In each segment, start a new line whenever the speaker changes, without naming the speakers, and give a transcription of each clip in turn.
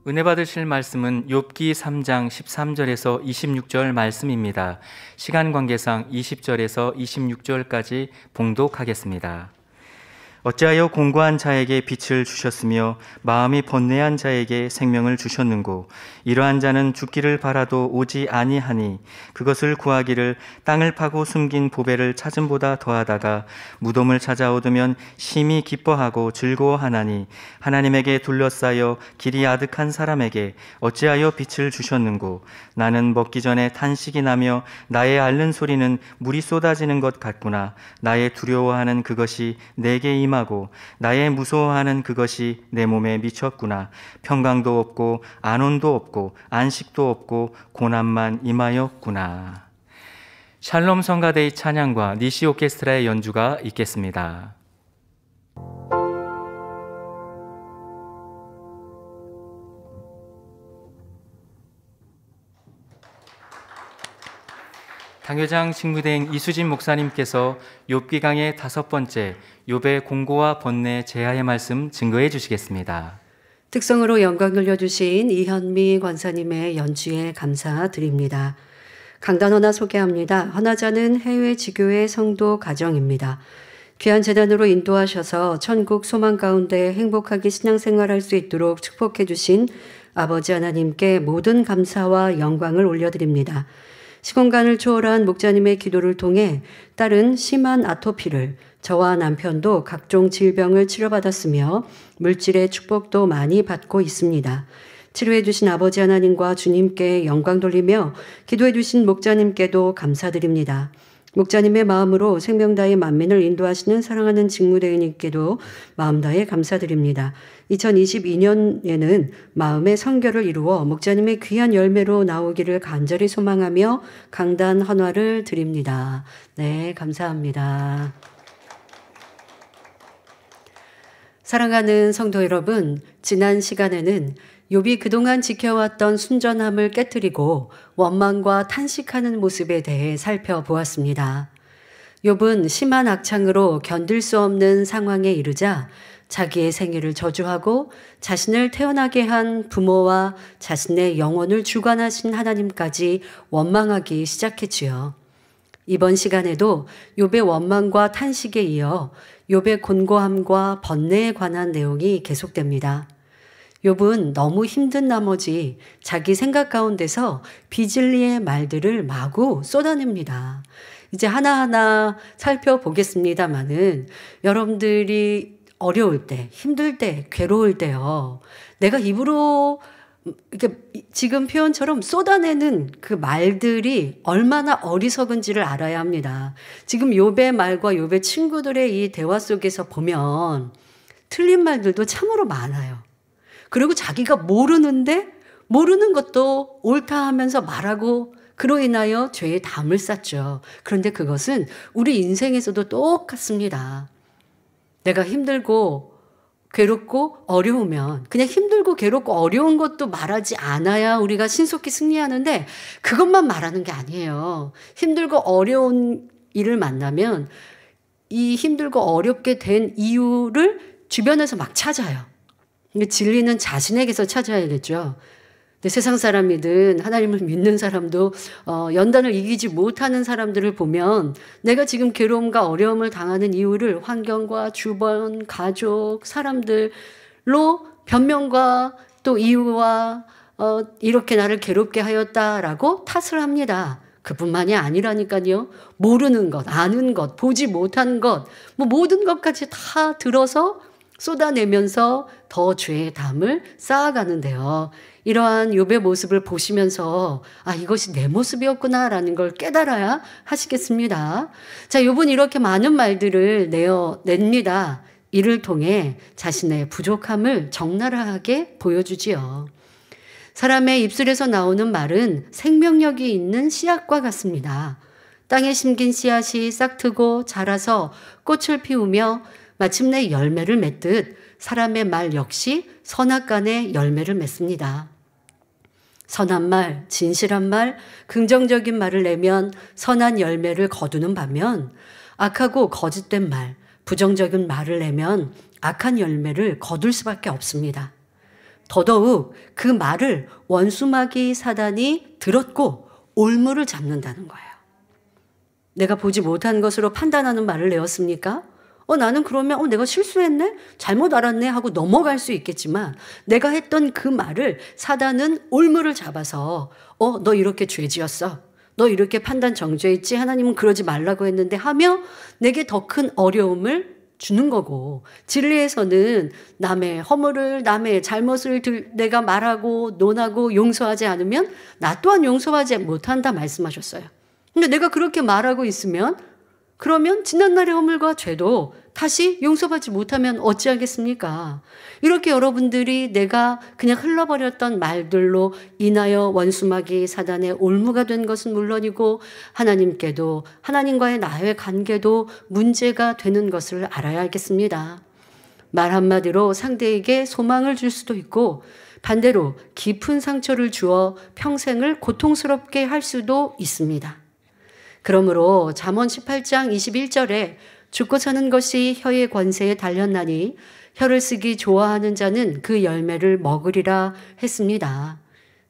은혜 받으실 말씀은 욥기 3장 13절에서 26절 말씀입니다. 시간 관계상 20절에서 26절까지 봉독하겠습니다. 어찌하여 공고한 자에게 빛을 주셨으며 마음이 번뇌한 자에게 생명을 주셨는고 이러한 자는 죽기를 바라도 오지 아니하니 그것을 구하기를 땅을 파고 숨긴 보배를 찾음보다 더하다가 무덤을 찾아 얻으면 심히 기뻐하고 즐거워하나니 하나님에게 둘러싸여 길이 아득한 사람에게 어찌하여 빛을 주셨는고 나는 먹기 전에 탄식이 나며 나의 앓는 소리는 물이 쏟아지는 것 같구나. 나의 두려워하는 그것이 내게 임하고 나의 무서워하는 그것이 내 몸에 미쳤구나. 평강도 없고 안온도 없고 안식도 없고 고난만 임하였구나. 샬롬 성가대의 찬양과 니시 오케스트라의 연주가 있겠습니다. 당회장 직무대행 이수진 목사님께서 욥기 강의 5번째 욥의 공고와 번뇌 제하의 말씀 증거해 주시겠습니다.
특성으로 영광 돌려주신 이현미 권사님의 연주에 감사드립니다. 강단 헌화 소개합니다. 헌화자는 해외 지교회 성도 가정입니다. 귀한 재단으로 인도하셔서 천국 소망 가운데 행복하게 신앙생활할 수 있도록 축복해 주신 아버지 하나님께 모든 감사와 영광을 올려드립니다. 시공간을 초월한 목자님의 기도를 통해 딸은 심한 아토피를, 저와 남편도 각종 질병을 치료받았으며 물질의 축복도 많이 받고 있습니다. 치료해 주신 아버지 하나님과 주님께 영광 돌리며 기도해 주신 목자님께도 감사드립니다. 목자님의 마음으로 생명다의 만민을 인도하시는 사랑하는 직무대행님께도 마음 다해 감사드립니다. 2022년에는 마음의 성결을 이루어 목자님의 귀한 열매로 나오기를 간절히 소망하며 강단 헌화를 드립니다. 네, 감사합니다. 사랑하는 성도 여러분, 지난 시간에는 욥이 그동안 지켜왔던 순전함을 깨뜨리고 원망과 탄식하는 모습에 대해 살펴보았습니다. 욥은 심한 악창으로 견딜 수 없는 상황에 이르자 자기의 생애를 저주하고 자신을 태어나게 한 부모와 자신의 영혼을 주관하신 하나님까지 원망하기 시작했지요. 이번 시간에도 욥의 원망과 탄식에 이어 욥의 곤고함과 번뇌에 관한 내용이 계속됩니다. 욥은 너무 힘든 나머지 자기 생각 가운데서 비진리의 말들을 마구 쏟아냅니다. 이제 하나하나 살펴보겠습니다마는 여러분들이 어려울 때, 힘들 때, 괴로울 때요. 내가 입으로 이렇게 지금 표현처럼 쏟아내는 그 말들이 얼마나 어리석은지를 알아야 합니다. 지금 욥의 말과 욥의 친구들의 이 대화 속에서 보면 틀린 말들도 참으로 많아요. 그리고 자기가 모르는데 모르는 것도 옳다 하면서 말하고 그로 인하여 죄의 담을 쌓죠. 그런데 그것은 우리 인생에서도 똑같습니다. 내가 힘들고 괴롭고 어려우면 그냥 힘들고 괴롭고 어려운 것도 말하지 않아야 우리가 신속히 승리하는데 그것만 말하는 게 아니에요. 힘들고 어려운 일을 만나면 이 힘들고 어렵게 된 이유를 주변에서 막 찾아요. 진리는 자신에게서 찾아야겠죠. 근데 세상 사람이든 하나님을 믿는 사람도 연단을 이기지 못하는 사람들을 보면 내가 지금 괴로움과 어려움을 당하는 이유를 환경과 주변, 가족, 사람들로 변명과 또 이유와 이렇게 나를 괴롭게 하였다라고 탓을 합니다. 그뿐만이 아니라니까요. 모르는 것, 아는 것, 보지 못한 것, 뭐 모든 것까지 다 들어서 쏟아내면서 더 죄의 담을 쌓아가는데요. 이러한 욥의 모습을 보시면서 이것이 내 모습이었구나라는 걸 깨달아야 하시겠습니다. 자, 욥은 이렇게 많은 말들을 냅니다. 이를 통해 자신의 부족함을 적나라하게 보여주지요. 사람의 입술에서 나오는 말은 생명력이 있는 씨앗과 같습니다. 땅에 심긴 씨앗이 싹트고 자라서 꽃을 피우며 마침내 열매를 맺듯 사람의 말 역시 선악간에 열매를 맺습니다. 선한 말, 진실한 말, 긍정적인 말을 내면 선한 열매를 거두는 반면 악하고 거짓된 말, 부정적인 말을 내면 악한 열매를 거둘 수밖에 없습니다. 더더욱 그 말을 원수마귀 사단이 들었고 올무를 잡는다는 거예요. 내가 보지 못한 것으로 판단하는 말을 내었습니까? 나는 그러면 내가 실수했네? 잘못 알았네? 하고 넘어갈 수 있겠지만 내가 했던 그 말을 사단은 올무를 잡아서 너 이렇게 죄 지었어. 너 이렇게 판단 정죄했지? 하나님은 그러지 말라고 했는데 하며 내게 더 큰 어려움을 주는 거고, 진리에서는 남의 허물을, 남의 잘못을 내가 말하고 논하고 용서하지 않으면 나 또한 용서하지 못한다 말씀하셨어요. 근데 내가 그렇게 말하고 있으면 그러면 지난날의 허물과 죄도 다시 용서받지 못하면 어찌하겠습니까? 이렇게 여러분들이 내가 그냥 흘러버렸던 말들로 인하여 원수마귀 사단의 올무가 된 것은 물론이고 하나님께도 하나님과의 나의 관계도 문제가 되는 것을 알아야 하겠습니다. 말 한마디로 상대에게 소망을 줄 수도 있고 반대로 깊은 상처를 주어 평생을 고통스럽게 할 수도 있습니다. 그러므로 잠언 18장 21절에 죽고 사는 것이 혀의 권세에 달렸나니 혀를 쓰기 좋아하는 자는 그 열매를 먹으리라 했습니다.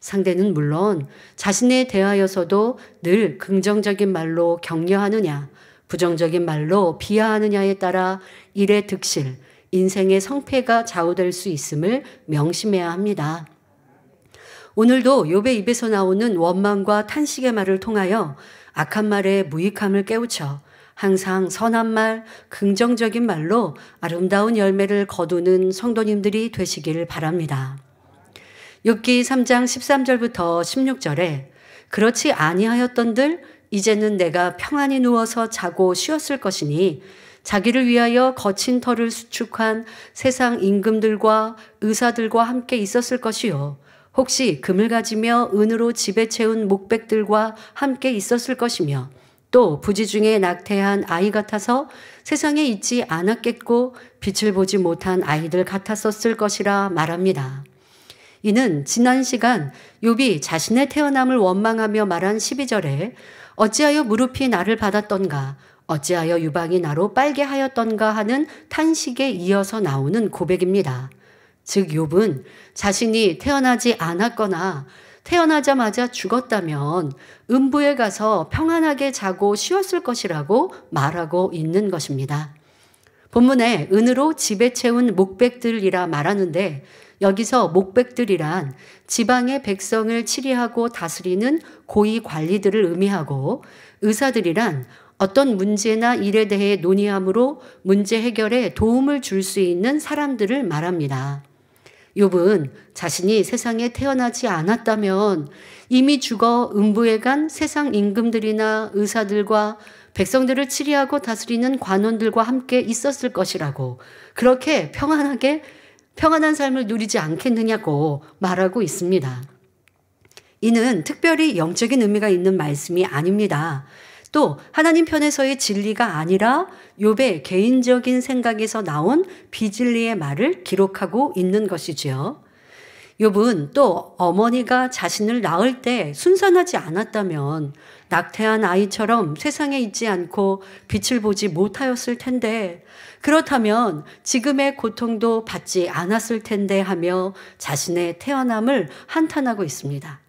상대는 물론 자신에 대하여서도 늘 긍정적인 말로 격려하느냐, 부정적인 말로 비하하느냐에 따라 일의 득실, 인생의 성패가 좌우될 수 있음을 명심해야 합니다. 오늘도 욥의 입에서 나오는 원망과 탄식의 말을 통하여 악한 말의 무익함을 깨우쳐 항상 선한 말, 긍정적인 말로 아름다운 열매를 거두는 성도님들이 되시길 바랍니다. 욥기 3장 13절부터 16절에 그렇지 아니하였던들 이제는 내가 평안히 누워서 자고 쉬었을 것이니 자기를 위하여 거친 터를 수축한 세상 임금들과 의사들과 함께 있었을 것이요 혹시 금을 가지며 은으로 집에 채운 목백들과 함께 있었을 것이며 또 부지 중에 낙태한 아이 같아서 세상에 있지 않았겠고 빛을 보지 못한 아이들 같았었을 것이라 말합니다. 이는 지난 시간 욥이 자신의 태어남을 원망하며 말한 12절에 어찌하여 무릎이 나를 받았던가 어찌하여 유방이 나로 빨게 하였던가 하는 탄식에 이어서 나오는 고백입니다. 즉 욥은 자신이 태어나지 않았거나 태어나자마자 죽었다면 음부에 가서 평안하게 자고 쉬었을 것이라고 말하고 있는 것입니다. 본문에 은으로 집에 채운 목백들이라 말하는데 여기서 목백들이란 지방의 백성을 치리하고 다스리는 고위 관리들을 의미하고 의사들이란 어떤 문제나 일에 대해 논의함으로 문제 해결에 도움을 줄 수 있는 사람들을 말합니다. 욥은 자신이 세상에 태어나지 않았다면 이미 죽어 음부에 간 세상 임금들이나 의사들과 백성들을 치리하고 다스리는 관원들과 함께 있었을 것이라고 그렇게 평안한 삶을 누리지 않겠느냐고 말하고 있습니다. 이는 특별히 영적인 의미가 있는 말씀이 아닙니다. 또 하나님 편에서의 진리가 아니라 욥의 개인적인 생각에서 나온 비진리의 말을 기록하고 있는 것이지요. 욥은 또 어머니가 자신을 낳을 때 순산하지 않았다면 낙태한 아이처럼 세상에 있지 않고 빛을 보지 못하였을 텐데 그렇다면 지금의 고통도 받지 않았을 텐데 하며 자신의 태어남을 한탄하고 있습니다.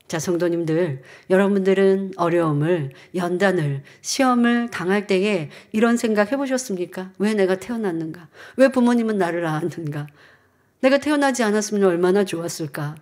자, 성도님들, 여러분들은 어려움을, 연단을, 시험을 당할 때에 이런 생각 해보셨습니까? 왜 내가 태어났는가? 왜 부모님은 나를 낳았는가? 내가 태어나지 않았으면 얼마나 좋았을까?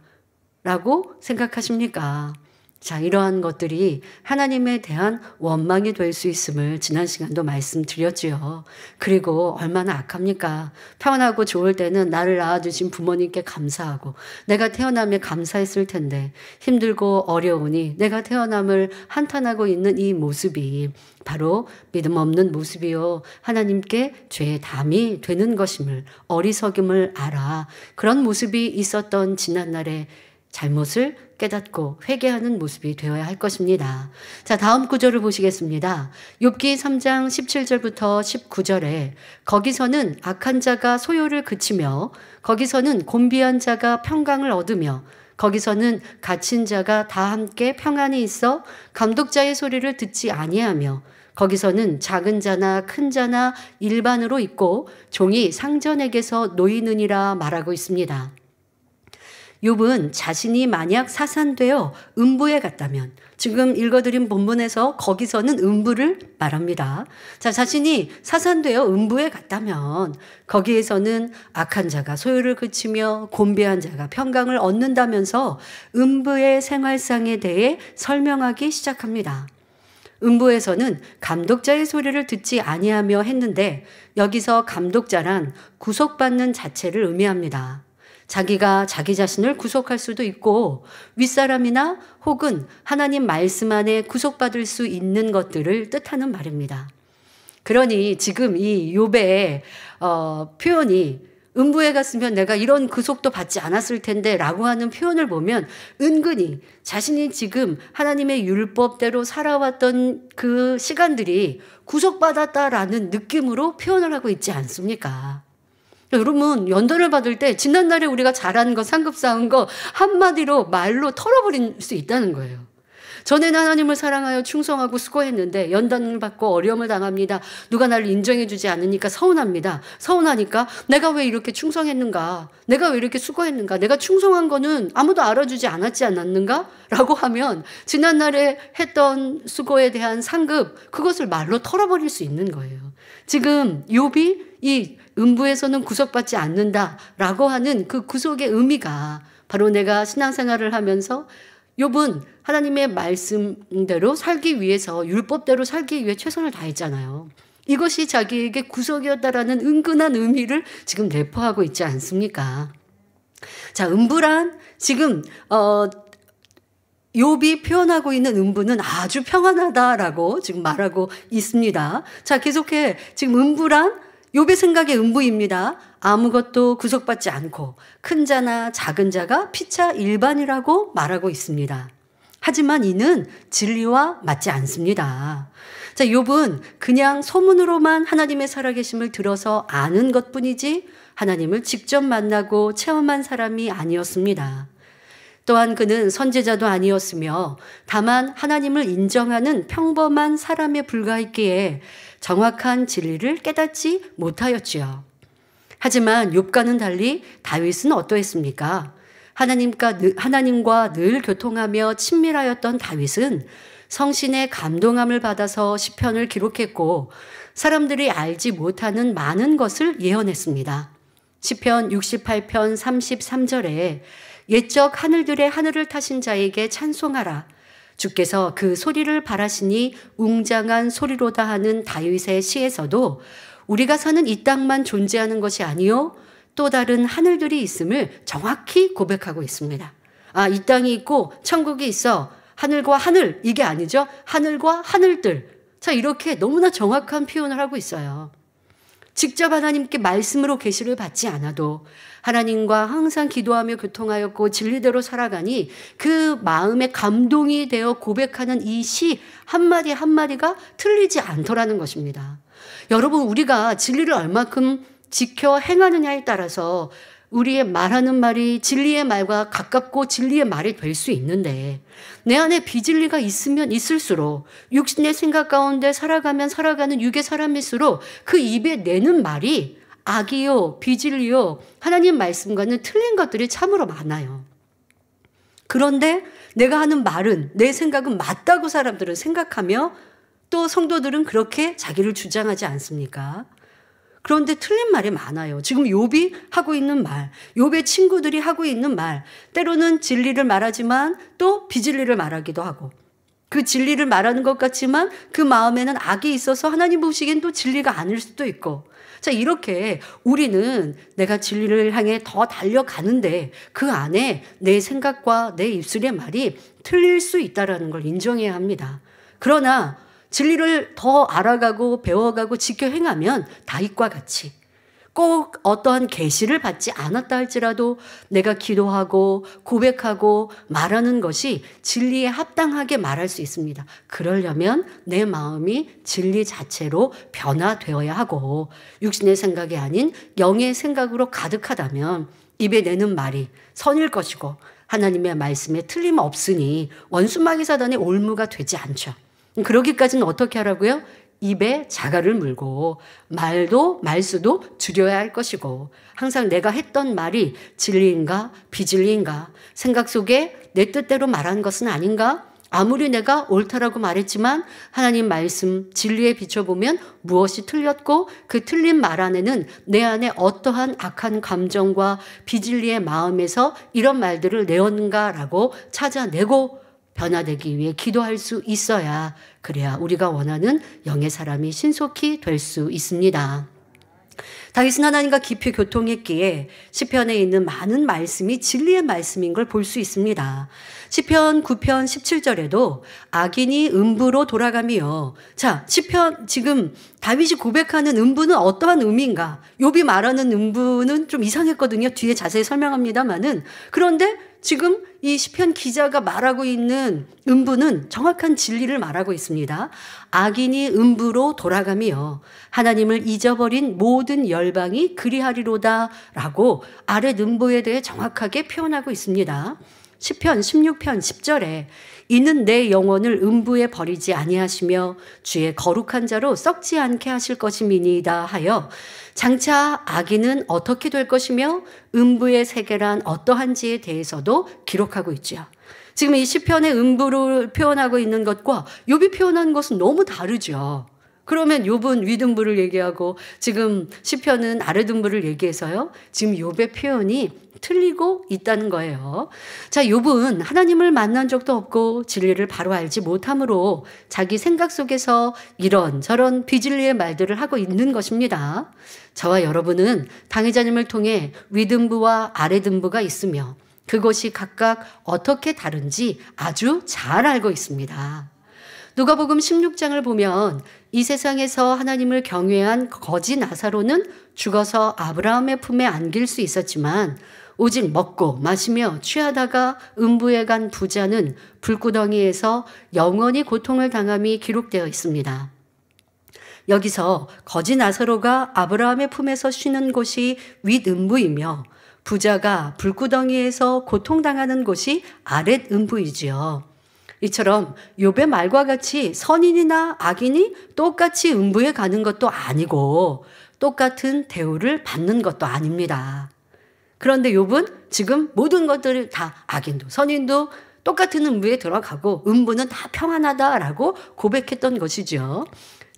라고 생각하십니까? 자, 이러한 것들이 하나님에 대한 원망이 될 수 있음을 지난 시간도 말씀드렸지요. 그리고 얼마나 악합니까? 평안하고 좋을 때는 나를 낳아주신 부모님께 감사하고 내가 태어남에 감사했을 텐데 힘들고 어려우니 내가 태어남을 한탄하고 있는 이 모습이 바로 믿음 없는 모습이요 하나님께 죄의 담이 되는 것임을 어리석음을 알아 그런 모습이 있었던 지난날의 잘못을 깨닫고 회개하는 모습이 되어야 할 것입니다. 자, 다음 구절을 보시겠습니다. 욥기 3장 17절부터 19절에 거기서는 악한 자가 소요를 그치며 거기서는 곤비한 자가 평강을 얻으며 거기서는 갇힌 자가 다 함께 평안히 있어 감독자의 소리를 듣지 아니하며 거기서는 작은 자나 큰 자나 일반으로 있고 종이 상전에게서 놓이느니라 말하고 있습니다. 욥은 자신이 만약 사산되어 음부에 갔다면, 지금 읽어드린 본문에서 거기서는 음부를 말합니다. 자, 자신이 사산되어 음부에 갔다면 거기에서는 악한 자가 소유를 그치며 곤배한 자가 평강을 얻는다면서 음부의 생활상에 대해 설명하기 시작합니다. 음부에서는 감독자의 소리를 듣지 아니하며 했는데, 여기서 감독자란 구속받는 자체를 의미합니다. 자기가 자기 자신을 구속할 수도 있고 윗사람이나 혹은 하나님 말씀 안에 구속받을 수 있는 것들을 뜻하는 말입니다. 그러니 지금 이 욥의 표현이 음부에 갔으면 내가 이런 구속도 받지 않았을 텐데 라고 하는 표현을 보면 은근히 자신이 지금 하나님의 율법대로 살아왔던 그 시간들이 구속받았다라는 느낌으로 표현을 하고 있지 않습니까? 여러분, 연단을 받을 때 지난날에 우리가 잘하는 거, 상급 쌓은 거 한마디로 말로 털어버릴 수 있다는 거예요. 전에는 하나님을 사랑하여 충성하고 수고했는데 연단을 받고 어려움을 당합니다. 누가 나를 인정해 주지 않으니까 서운합니다. 서운하니까 내가 왜 이렇게 충성했는가? 내가 왜 이렇게 수고했는가? 내가 충성한 거는 아무도 알아주지 않았는가? 라고 하면 지난날에 했던 수고에 대한 상급, 그것을 말로 털어버릴 수 있는 거예요. 지금 욥이 이 음부에서는 구속받지 않는다라고 하는 그 구속의 의미가 바로 내가 신앙생활을 하면서 욥은 하나님의 말씀대로 살기 위해서, 율법대로 살기 위해 최선을 다했잖아요. 이것이 자기에게 구속이었다라는 은근한 의미를 지금 내포하고 있지 않습니까? 자, 음부란 지금 욥이 표현하고 있는 음부는 아주 평안하다라고 지금 말하고 있습니다. 자, 계속해 지금 음부란 욥의 생각의 음부입니다. 아무것도 구속받지 않고 큰 자나 작은 자가 피차 일반이라고 말하고 있습니다. 하지만 이는 진리와 맞지 않습니다. 자, 욥은 그냥 소문으로만 하나님의 살아계심을 들어서 아는 것뿐이지 하나님을 직접 만나고 체험한 사람이 아니었습니다. 또한 그는 선지자도 아니었으며 다만 하나님을 인정하는 평범한 사람에 불과했기에 정확한 진리를 깨닫지 못하였지요. 하지만 욥과는 달리 다윗은 어떠했습니까? 하나님과 늘 교통하며 친밀하였던 다윗은 성신의 감동함을 받아서 시편을 기록했고 사람들이 알지 못하는 많은 것을 예언했습니다. 시편 68편 33절에 옛적 하늘들의 하늘을 타신 자에게 찬송하라. 주께서 그 소리를 바라시니 웅장한 소리로다 하는 다윗의 시에서도 우리가 사는 이 땅만 존재하는 것이 아니요 또 다른 하늘들이 있음을 정확히 고백하고 있습니다. 아, 이 땅이 있고 천국이 있어. 하늘과 하늘, 이게 아니죠. 하늘과 하늘들. 자, 이렇게 너무나 정확한 표현을 하고 있어요. 직접 하나님께 말씀으로 계시를 받지 않아도 하나님과 항상 기도하며 교통하였고 진리대로 살아가니 그 마음에 감동이 되어 고백하는 이 시 한마디 한마디가 틀리지 않더라는 것입니다. 여러분, 우리가 진리를 얼마큼 지켜 행하느냐에 따라서 우리의 말하는 말이 진리의 말과 가깝고 진리의 말이 될 수 있는데 내 안에 비진리가 있으면 있을수록 육신의 생각 가운데 살아가면 살아가는 육의 사람일수록 그 입에 내는 말이 악이요, 비진리요, 하나님 말씀과는 틀린 것들이 참으로 많아요. 그런데 내가 하는 말은, 내 생각은 맞다고 사람들은 생각하며 또 성도들은 그렇게 자기를 주장하지 않습니까? 그런데 틀린 말이 많아요. 지금 욥이 하고 있는 말, 욥의 친구들이 하고 있는 말, 때로는 진리를 말하지만 또 비진리를 말하기도 하고 그 진리를 말하는 것 같지만 그 마음에는 악이 있어서 하나님 보시기엔 또 진리가 아닐 수도 있고, 자, 이렇게 우리는 내가 진리를 향해 더 달려가는데 그 안에 내 생각과 내 입술의 말이 틀릴 수 있다는 걸 인정해야 합니다. 그러나 진리를 더 알아가고 배워가고 지켜 행하면 다윗과 같이 꼭 어떠한 계시를 받지 않았다 할지라도 내가 기도하고 고백하고 말하는 것이 진리에 합당하게 말할 수 있습니다. 그러려면 내 마음이 진리 자체로 변화되어야 하고 육신의 생각이 아닌 영의 생각으로 가득하다면 입에 내는 말이 선일 것이고 하나님의 말씀에 틀림없으니 원수마귀 사단의 올무가 되지 않죠. 그러기까지는 어떻게 하라고요? 입에 자갈을 물고 말수도 줄여야 할 것이고 항상 내가 했던 말이 진리인가 비진리인가 생각 속에 내 뜻대로 말한 것은 아닌가 아무리 내가 옳다라고 말했지만 하나님 말씀 진리에 비춰보면 무엇이 틀렸고 그 틀린 말 안에는 내 안에 어떠한 악한 감정과 비진리의 마음에서 이런 말들을 내었는가라고 찾아내고 변화되기 위해 기도할 수 있어야 그래야 우리가 원하는 영의 사람이 신속히 될 수 있습니다. 다윗은 하나님과 깊이 교통했기에 시편에 있는 많은 말씀이 진리의 말씀인 걸 볼 수 있습니다. 시편 9편 17절에도 악인이 음부로 돌아가며 자 시편 지금 다윗이 고백하는 음부는 어떠한 의미인가 욥이 말하는 음부는 좀 이상했거든요. 뒤에 자세히 설명합니다마는 그런데 지금 이 시편 기자가 말하고 있는 음부는 정확한 진리를 말하고 있습니다. 악인이 음부로 돌아가며 하나님을 잊어버린 모든 열방이 그리하리로다 라고 아랫 음부에 대해 정확하게 표현하고 있습니다. 시편 16편 10절에 이는 내 영혼을 음부에 버리지 아니하시며 주의 거룩한 자로 썩지 않게 하실 것임이니이다 하여 장차 악인은 어떻게 될 것이며 음부의 세계란 어떠한지에 대해서도 기록하고 있죠. 지금 이 시편의 음부를 표현하고 있는 것과 욥이 표현한 것은 너무 다르죠. 그러면 욥은 윗음부를 얘기하고 지금 시편은 아랫음부를 얘기해서요. 지금 욥의 표현이 틀리고 있다는 거예요. 자, 욥은 하나님을 만난 적도 없고 진리를 바로 알지 못함으로 자기 생각 속에서 이런저런 비진리의 말들을 하고 있는 것입니다. 저와 여러분은 당회자님을 통해 윗음부와 아랫음부가 있으며 그것이 각각 어떻게 다른지 아주 잘 알고 있습니다. 누가복음 16장을 보면 이 세상에서 하나님을 경외한 거지 나사로는 죽어서 아브라함의 품에 안길 수 있었지만 오직 먹고 마시며 취하다가 음부에 간 부자는 불구덩이에서 영원히 고통을 당함이 기록되어 있습니다. 여기서 거지 나사로가 아브라함의 품에서 쉬는 곳이 윗음부이며 부자가 불구덩이에서 고통당하는 곳이 아랫음부이지요. 이처럼 욥의 말과 같이 선인이나 악인이 똑같이 음부에 가는 것도 아니고 똑같은 대우를 받는 것도 아닙니다. 그런데 욥은 지금 모든 것들을 다 악인도 선인도 똑같은 음부에 들어가고 음부는 다 평안하다라고 고백했던 것이죠.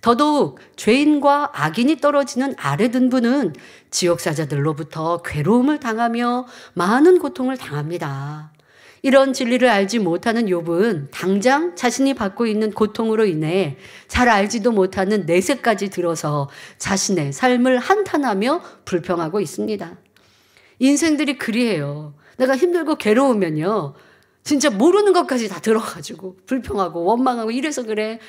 더더욱 죄인과 악인이 떨어지는 아랫음부는 지옥사자들로부터 괴로움을 당하며 많은 고통을 당합니다. 이런 진리를 알지 못하는 욥은 당장 자신이 받고 있는 고통으로 인해 잘 알지도 못하는 내세까지 들어서 자신의 삶을 한탄하며 불평하고 있습니다. 인생들이 그리해요. 내가 힘들고 괴로우면요. 진짜 모르는 것까지 다 들어가지고 불평하고 원망하고 이래서 그래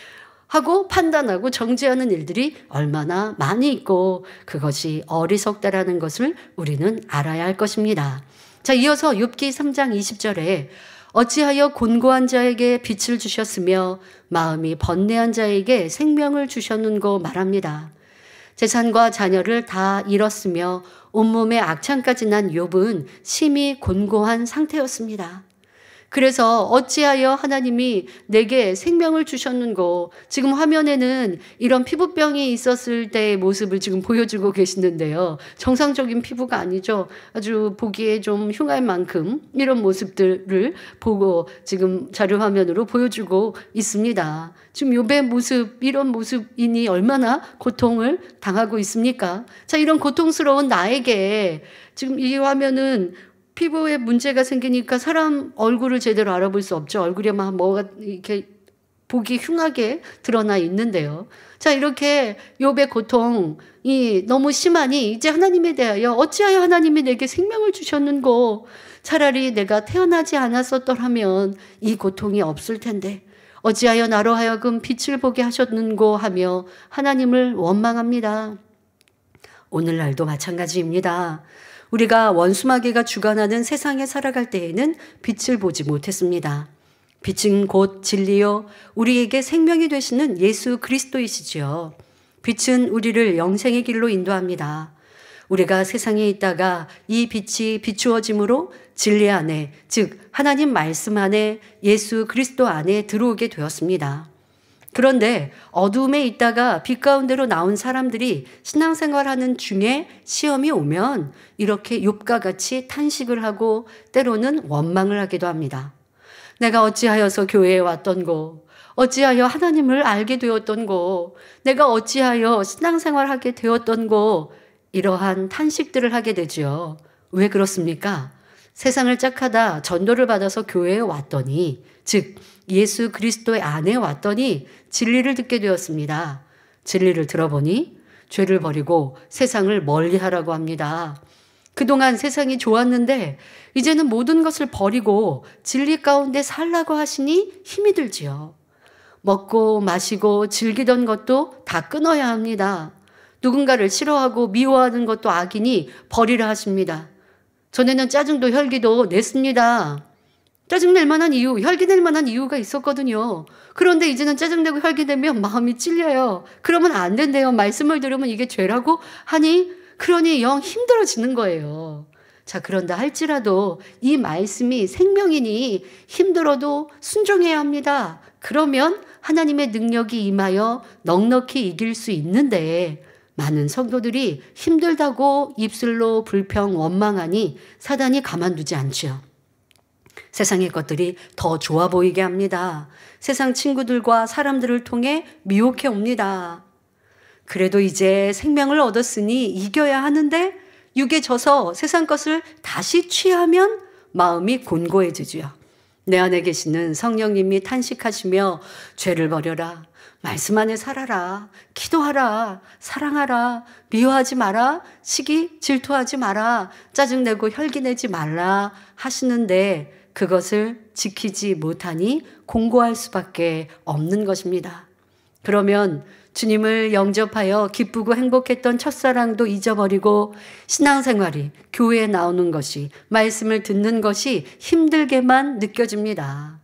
하고 판단하고 정죄하는 일들이 얼마나 많이 있고 그것이 어리석다라는 것을 우리는 알아야 할 것입니다. 자, 이어서 욥기 3장 20절에 어찌하여 곤고한 자에게 빛을 주셨으며 마음이 번뇌한 자에게 생명을 주셨는고 말합니다. 재산과 자녀를 다 잃었으며 온몸에 악창까지 난 욥은 심히 곤고한 상태였습니다. 그래서 어찌하여 하나님이 내게 생명을 주셨는고 지금 화면에는 이런 피부병이 있었을 때의 모습을 지금 보여주고 계시는데요. 정상적인 피부가 아니죠. 아주 보기에 좀 흉할 만큼 이런 모습들을 보고 지금 자료 화면으로 보여주고 있습니다. 지금 욥의 모습 이런 모습이니 얼마나 고통을 당하고 있습니까? 자, 이런 고통스러운 나에게 지금 이 화면은 피부에 문제가 생기니까 사람 얼굴을 제대로 알아볼 수 없죠. 얼굴에만 뭐가 이렇게 보기 흉하게 드러나 있는데요. 자, 이렇게 욥의 고통이 너무 심하니 이제 하나님에 대하여 어찌하여 하나님이 내게 생명을 주셨는고 차라리 내가 태어나지 않았었더라면 이 고통이 없을 텐데 어찌하여 나로 하여금 빛을 보게 하셨는고 하며 하나님을 원망합니다. 오늘날도 마찬가지입니다. 우리가 원수마귀가 주관하는 세상에 살아갈 때에는 빛을 보지 못했습니다. 빛은 곧 진리요 우리에게 생명이 되시는 예수 그리스도이시지요. 빛은 우리를 영생의 길로 인도합니다. 우리가 세상에 있다가 이 빛이 비추어짐으로 진리 안에 즉 하나님 말씀 안에 예수 그리스도 안에 들어오게 되었습니다. 그런데 어둠에 있다가 빛 가운데로 나온 사람들이 신앙생활하는 중에 시험이 오면 이렇게 욥과 같이 탄식을 하고 때로는 원망을 하기도 합니다. 내가 어찌하여서 교회에 왔던고, 어찌하여 하나님을 알게 되었던고, 내가 어찌하여 신앙생활하게 되었던고, 이러한 탄식들을 하게 되죠. 왜 그렇습니까? 세상을 짝하다 전도를 받아서 교회에 왔더니, 즉 예수 그리스도의 안에 왔더니 진리를 듣게 되었습니다. 진리를 들어보니 죄를 버리고 세상을 멀리하라고 합니다. 그동안 세상이 좋았는데 이제는 모든 것을 버리고 진리 가운데 살라고 하시니 힘이 들지요. 먹고 마시고 즐기던 것도 다 끊어야 합니다. 누군가를 싫어하고 미워하는 것도 악이니 버리라 하십니다. 전에는 짜증도 혈기도 냈습니다. 짜증낼 만한 이유, 혈기낼 만한 이유가 있었거든요. 그런데 이제는 짜증내고 혈기내면 마음이 찔려요. 그러면 안 된대요. 말씀을 들으면 이게 죄라고 하니 그러니 영 힘들어지는 거예요. 자, 그런다 할지라도 이 말씀이 생명이니 힘들어도 순종해야 합니다. 그러면 하나님의 능력이 임하여 넉넉히 이길 수 있는데 많은 성도들이 힘들다고 입술로 불평 원망하니 사단이 가만두지 않죠. 세상의 것들이 더 좋아 보이게 합니다. 세상 친구들과 사람들을 통해 미혹해 옵니다. 그래도 이제 생명을 얻었으니 이겨야 하는데 육에 져서 세상 것을 다시 취하면 마음이 곤고해지죠. 내 안에 계시는 성령님이 탄식하시며 죄를 버려라. 말씀 안에 살아라. 기도하라. 사랑하라. 미워하지 마라. 시기 질투하지 마라. 짜증내고 혈기내지 말라 하시는데 그것을 지키지 못하니 공고할 수밖에 없는 것입니다. 그러면 주님을 영접하여 기쁘고 행복했던 첫사랑도 잊어버리고 신앙생활이 교회에 나오는 것이 말씀을 듣는 것이 힘들게만 느껴집니다.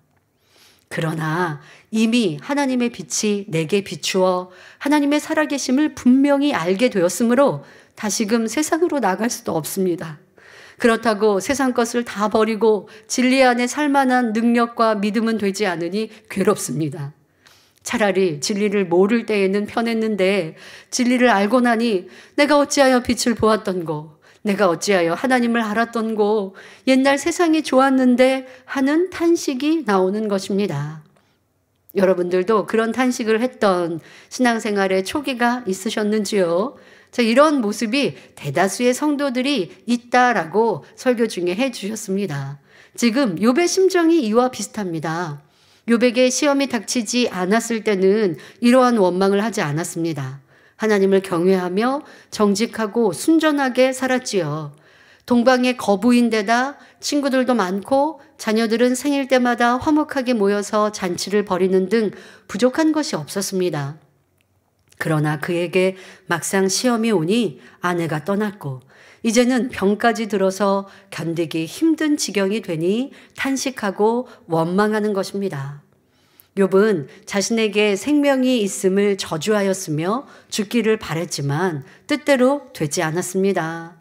그러나 이미 하나님의 빛이 내게 비추어 하나님의 살아계심을 분명히 알게 되었으므로 다시금 세상으로 나갈 수도 없습니다. 그렇다고 세상 것을 다 버리고 진리 안에 살만한 능력과 믿음은 되지 않으니 괴롭습니다. 차라리 진리를 모를 때에는 편했는데 진리를 알고 나니 내가 어찌하여 빛을 보았던고, 내가 어찌하여 하나님을 알았던고, 옛날 세상이 좋았는데 하는 탄식이 나오는 것입니다. 여러분들도 그런 탄식을 했던 신앙생활의 초기가 있으셨는지요? 자, 이런 모습이 대다수의 성도들이 있다라고 설교 중에 해주셨습니다. 지금 욥의 심정이 이와 비슷합니다. 욥에게 시험이 닥치지 않았을 때는 이러한 원망을 하지 않았습니다. 하나님을 경외하며 정직하고 순전하게 살았지요. 동방의 거부인데다 친구들도 많고 자녀들은 생일 때마다 화목하게 모여서 잔치를 벌이는 등 부족한 것이 없었습니다. 그러나 그에게 막상 시험이 오니 아내가 떠났고 이제는 병까지 들어서 견디기 힘든 지경이 되니 탄식하고 원망하는 것입니다. 욥은 자신에게 생명이 있음을 저주하였으며 죽기를 바랬지만 뜻대로 되지 않았습니다.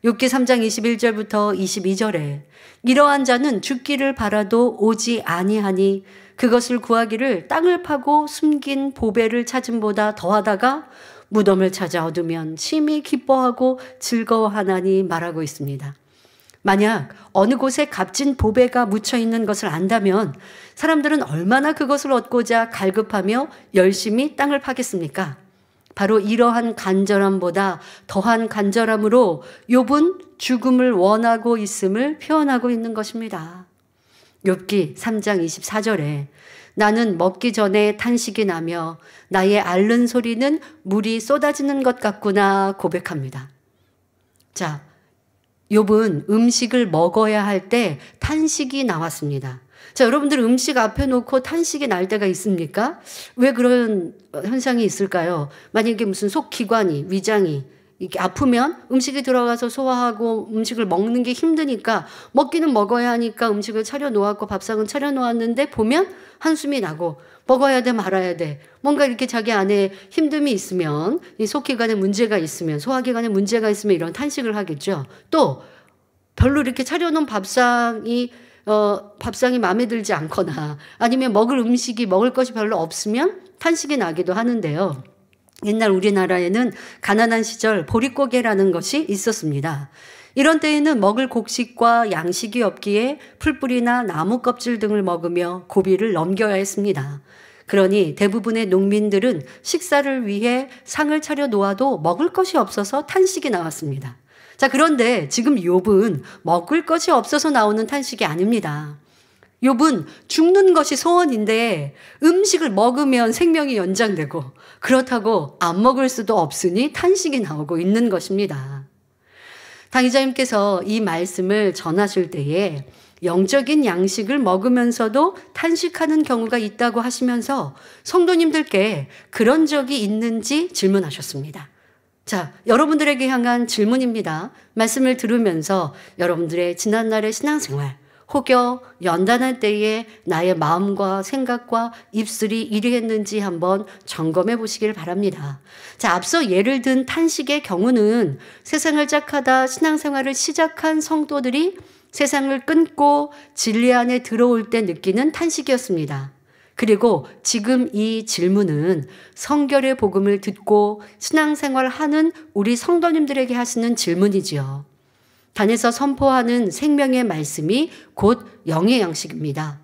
욥기 3장 21절부터 22절에 이러한 자는 죽기를 바라도 오지 아니하니 그것을 구하기를 땅을 파고 숨긴 보배를 찾음보다 더하다가 무덤을 찾아 얻으면 심히 기뻐하고 즐거워하나니 말하고 있습니다. 만약 어느 곳에 값진 보배가 묻혀 있는 것을 안다면 사람들은 얼마나 그것을 얻고자 갈급하며 열심히 땅을 파겠습니까? 바로 이러한 간절함보다 더한 간절함으로 욥은 죽음을 원하고 있음을 표현하고 있는 것입니다. 욥기 3장 24절에 나는 먹기 전에 탄식이 나며 나의 앓는 소리는 물이 쏟아지는 것 같구나 고백합니다. 자, 욥은 음식을 먹어야 할 때 탄식이 나왔습니다. 자, 여러분들 음식 앞에 놓고 탄식이 날 때가 있습니까? 왜 그런 현상이 있을까요? 만약에 무슨 속기관이, 위장이 이렇게 아프면 음식이 들어가서 소화하고 음식을 먹는 게 힘드니까 먹기는 먹어야 하니까 음식을 차려 놓았고 밥상은 차려 놓았는데 보면 한숨이 나고 먹어야 돼 말아야 돼. 뭔가 이렇게 자기 안에 힘듦이 있으면 이 속기관에 문제가 있으면 소화기관에 문제가 있으면 이런 탄식을 하겠죠. 또 별로 이렇게 차려놓은 밥상이 밥상이 마음에 들지 않거나 아니면 먹을 것이 별로 없으면 탄식이 나기도 하는데요. 옛날 우리나라에는 가난한 시절 보릿고개라는 것이 있었습니다. 이런 때에는 먹을 곡식과 양식이 없기에 풀뿌리나 나무 껍질 등을 먹으며 고비를 넘겨야 했습니다. 그러니 대부분의 농민들은 식사를 위해 상을 차려 놓아도 먹을 것이 없어서 탄식이 나왔습니다. 자, 그런데 지금 욥은 먹을 것이 없어서 나오는 탄식이 아닙니다. 욥은 죽는 것이 소원인데 음식을 먹으면 생명이 연장되고 그렇다고 안 먹을 수도 없으니 탄식이 나오고 있는 것입니다. 당의자님께서 이 말씀을 전하실 때에 영적인 양식을 먹으면서도 탄식하는 경우가 있다고 하시면서 성도님들께 그런 적이 있는지 질문하셨습니다. 자, 여러분들에게 향한 질문입니다. 말씀을 들으면서 여러분들의 지난날의 신앙생활, 혹여 연단할 때에 나의 마음과 생각과 입술이 이리했는지 한번 점검해 보시길 바랍니다. 자, 앞서 예를 든 탄식의 경우는 세상을 짝하다 신앙생활을 시작한 성도들이 세상을 끊고 진리 안에 들어올 때 느끼는 탄식이었습니다. 그리고 지금 이 질문은 성결의 복음을 듣고 신앙생활을 하는 우리 성도님들에게 하시는 질문이지요. 단에서 선포하는 생명의 말씀이 곧 영의 양식입니다.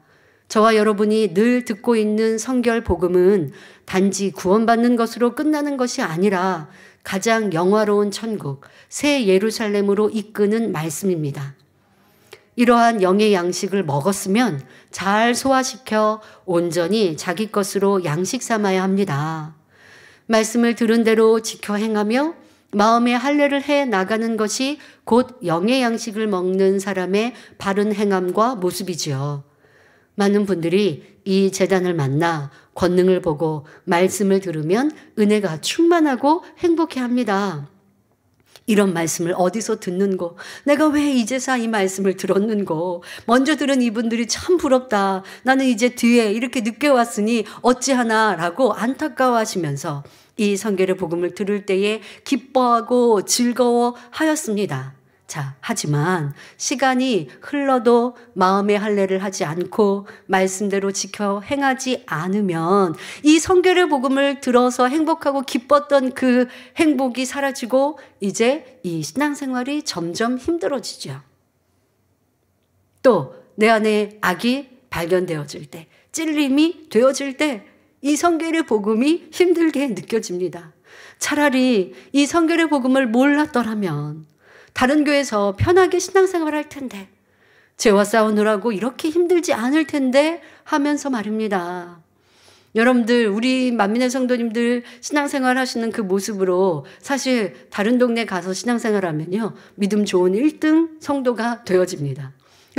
저와 여러분이 늘 듣고 있는 성결 복음은 단지 구원받는 것으로 끝나는 것이 아니라 가장 영화로운 천국, 새 예루살렘으로 이끄는 말씀입니다. 이러한 영의 양식을 먹었으면 잘 소화시켜 온전히 자기 것으로 양식 삼아야 합니다. 말씀을 들은 대로 지켜 행하며 마음의 할례를 해 나가는 것이 곧 영의 양식을 먹는 사람의 바른 행함과 모습이지요. 많은 분들이 이 제단을 만나 권능을 보고 말씀을 들으면 은혜가 충만하고 행복해합니다. 이런 말씀을 어디서 듣는고, 내가 왜 이제서 이 말씀을 들었는고, 먼저 들은 이분들이 참 부럽다, 나는 이제 뒤에 이렇게 늦게 왔으니 어찌하나 라고 안타까워하시면서 이 성결의 복음을 들을 때에 기뻐하고 즐거워하였습니다. 자, 하지만 시간이 흘러도 마음의 할례를 하지 않고 말씀대로 지켜 행하지 않으면 이 성결의 복음을 들어서 행복하고 기뻤던 그 행복이 사라지고 이제 이 신앙생활이 점점 힘들어지죠. 또 내 안에 악이 발견되어질 때, 찔림이 되어질 때 이 성결의 복음이 힘들게 느껴집니다. 차라리 이 성결의 복음을 몰랐더라면 다른 교회에서 편하게 신앙생활 할 텐데, 죄와 싸우느라고 이렇게 힘들지 않을 텐데 하면서 말입니다. 여러분들, 우리 만민의 성도님들 신앙생활 하시는 그 모습으로 사실 다른 동네 가서 신앙생활 하면요, 믿음 좋은 1등 성도가 되어집니다.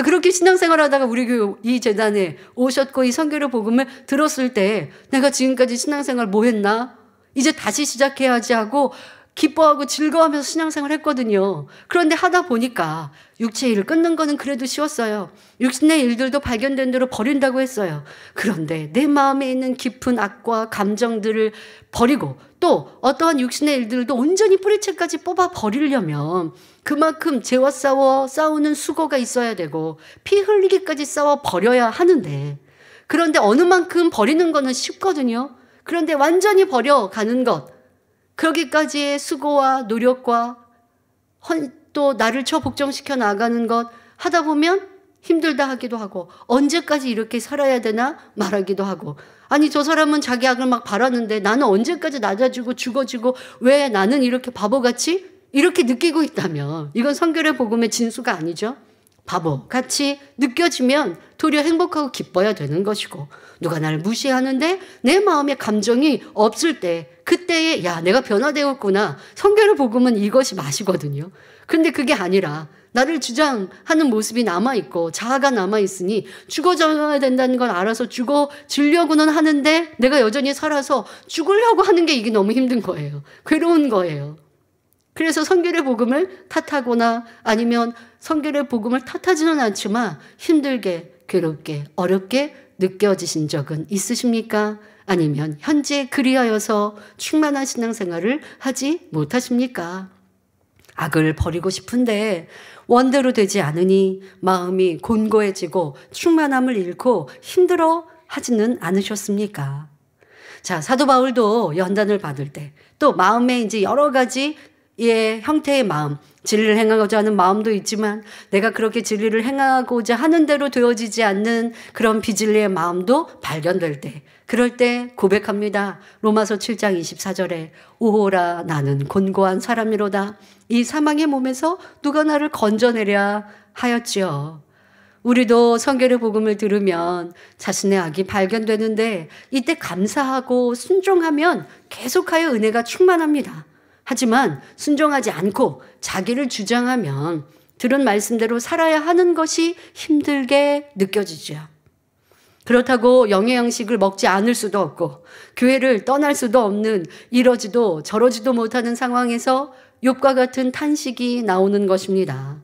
그렇게 신앙생활 하다가 우리 교회 이 재단에 오셨고 이 성결의 복음을 들었을 때 내가 지금까지 신앙생활 뭐 했나? 이제 다시 시작해야지 하고 기뻐하고 즐거워하면서 신앙생활 했거든요. 그런데 하다 보니까 육체의 일을 끊는 거는 그래도 쉬웠어요. 육신의 일들도 발견된 대로 버린다고 했어요. 그런데 내 마음에 있는 깊은 악과 감정들을 버리고 또 어떠한 육신의 일들도 온전히 뿌리채까지 뽑아 버리려면 그만큼 죄와 싸우는 수고가 있어야 되고 피 흘리기까지 싸워 버려야 하는데, 그런데 어느 만큼 버리는 거는 쉽거든요. 그런데 완전히 버려가는 것, 그러기까지의 수고와 노력과 또 나를 복종시켜 나가는 것 하다 보면 힘들다 하기도 하고, 언제까지 이렇게 살아야 되나 말하기도 하고, 아니 저 사람은 자기 악을 막 바라는데 나는 언제까지 낮아지고 죽어지고 왜 나는 이렇게 바보같이 이렇게 느끼고 있다면 이건 성결의 복음의 진수가 아니죠. 바보같이 느껴지면 도리어 행복하고 기뻐야 되는 것이고, 누가 나를 무시하는데 내 마음에 감정이 없을 때 그때에 야 내가 변화되었구나, 성결의 복음은 이것이 맛이거든요. 그런데 그게 아니라 나를 주장하는 모습이 남아있고 자아가 남아있으니 죽어져야 된다는 걸 알아서 죽어지려고는 하는데 내가 여전히 살아서 죽으려고 하는 게 이게 너무 힘든 거예요. 괴로운 거예요. 그래서 성결의 복음을 탓하거나 아니면 성결의 복음을 탓하지는 않지만 힘들게 괴롭게 어렵게 느껴지신 적은 있으십니까? 아니면 현재 그리하여서 충만한 신앙생활을 하지 못하십니까? 악을 버리고 싶은데 원대로 되지 않으니 마음이 곤고해지고 충만함을 잃고 힘들어 하지는 않으셨습니까? 자, 사도 바울도 연단을 받을 때 또 마음에 이제 여러 가지 형태의 마음, 진리를 행하고자 하는 마음도 있지만 내가 그렇게 진리를 행하고자 하는 대로 되어지지 않는 그런 비진리의 마음도 발견될 때, 그럴 때 고백합니다. 로마서 7장 24절에 오호라 나는 곤고한 사람이로다. 이 사망의 몸에서 누가 나를 건져내랴 하였지요. 우리도 성결의 복음을 들으면 자신의 악이 발견되는데 이때 감사하고 순종하면 계속하여 은혜가 충만합니다. 하지만 순종하지 않고 자기를 주장하면 들은 말씀대로 살아야 하는 것이 힘들게 느껴지죠. 그렇다고 영의 양식을 먹지 않을 수도 없고 교회를 떠날 수도 없는 이러지도 저러지도 못하는 상황에서 욥과 같은 탄식이 나오는 것입니다.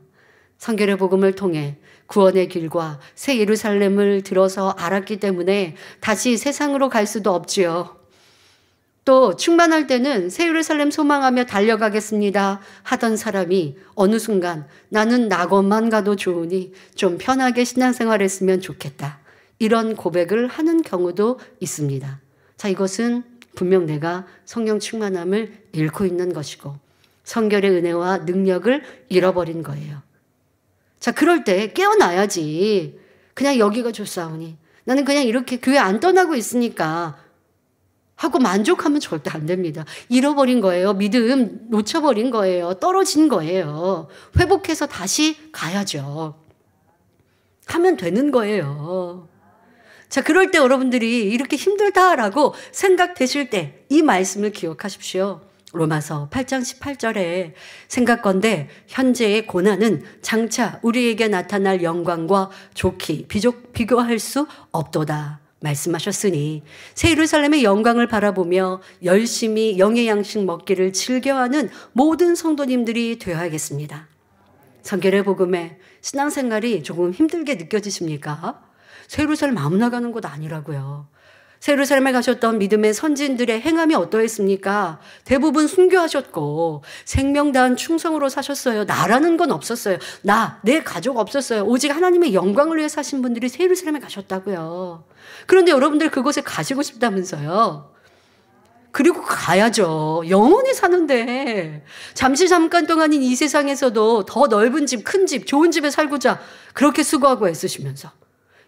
성결의 복음을 통해 구원의 길과 새 예루살렘을 들어서 알았기 때문에 다시 세상으로 갈 수도 없지요. 또 충만할 때는 새 예루살렘 소망하며 달려가겠습니다 하던 사람이 어느 순간 나는 낙원만 가도 좋으니 좀 편하게 신앙생활했으면 좋겠다. 이런 고백을 하는 경우도 있습니다. 자, 이것은 분명 내가 성령 충만함을 잃고 있는 것이고 성결의 은혜와 능력을 잃어버린 거예요. 자, 그럴 때 깨어나야지. 그냥 여기가 좋사오니 나는 그냥 이렇게 교회 안 떠나고 있으니까 하고 만족하면 절대 안 됩니다. 잃어버린 거예요. 믿음 놓쳐버린 거예요. 떨어진 거예요. 회복해서 다시 가야죠. 하면 되는 거예요. 자, 그럴 때 여러분들이 이렇게 힘들다라고 생각되실 때 이 말씀을 기억하십시오. 로마서 8장 18절에 생각건대 현재의 고난은 장차 우리에게 나타날 영광과 좋게 비교할 수 없도다 말씀하셨으니 새 예루살렘의 영광을 바라보며 열심히 영의 양식 먹기를 즐겨하는 모든 성도님들이 되어야겠습니다. 성결의 복음에 신앙생활이 조금 힘들게 느껴지십니까? 새 예루살렘 아무나 가는 곳 아니라고요. 새 예루살렘에 가셨던 믿음의 선진들의 행함이 어떠했습니까? 대부분 순교하셨고 생명 다한 충성으로 사셨어요. 나라는 건 없었어요. 내 가족 없었어요. 오직 하나님의 영광을 위해 사신 분들이 새 예루살렘에 가셨다고요. 그런데 여러분들 그곳에 가시고 싶다면서요. 그리고 가야죠. 영원히 사는데 잠깐 동안인 이 세상에서도 더 넓은 집, 큰 집, 좋은 집에 살고자 그렇게 수고하고 애쓰시면서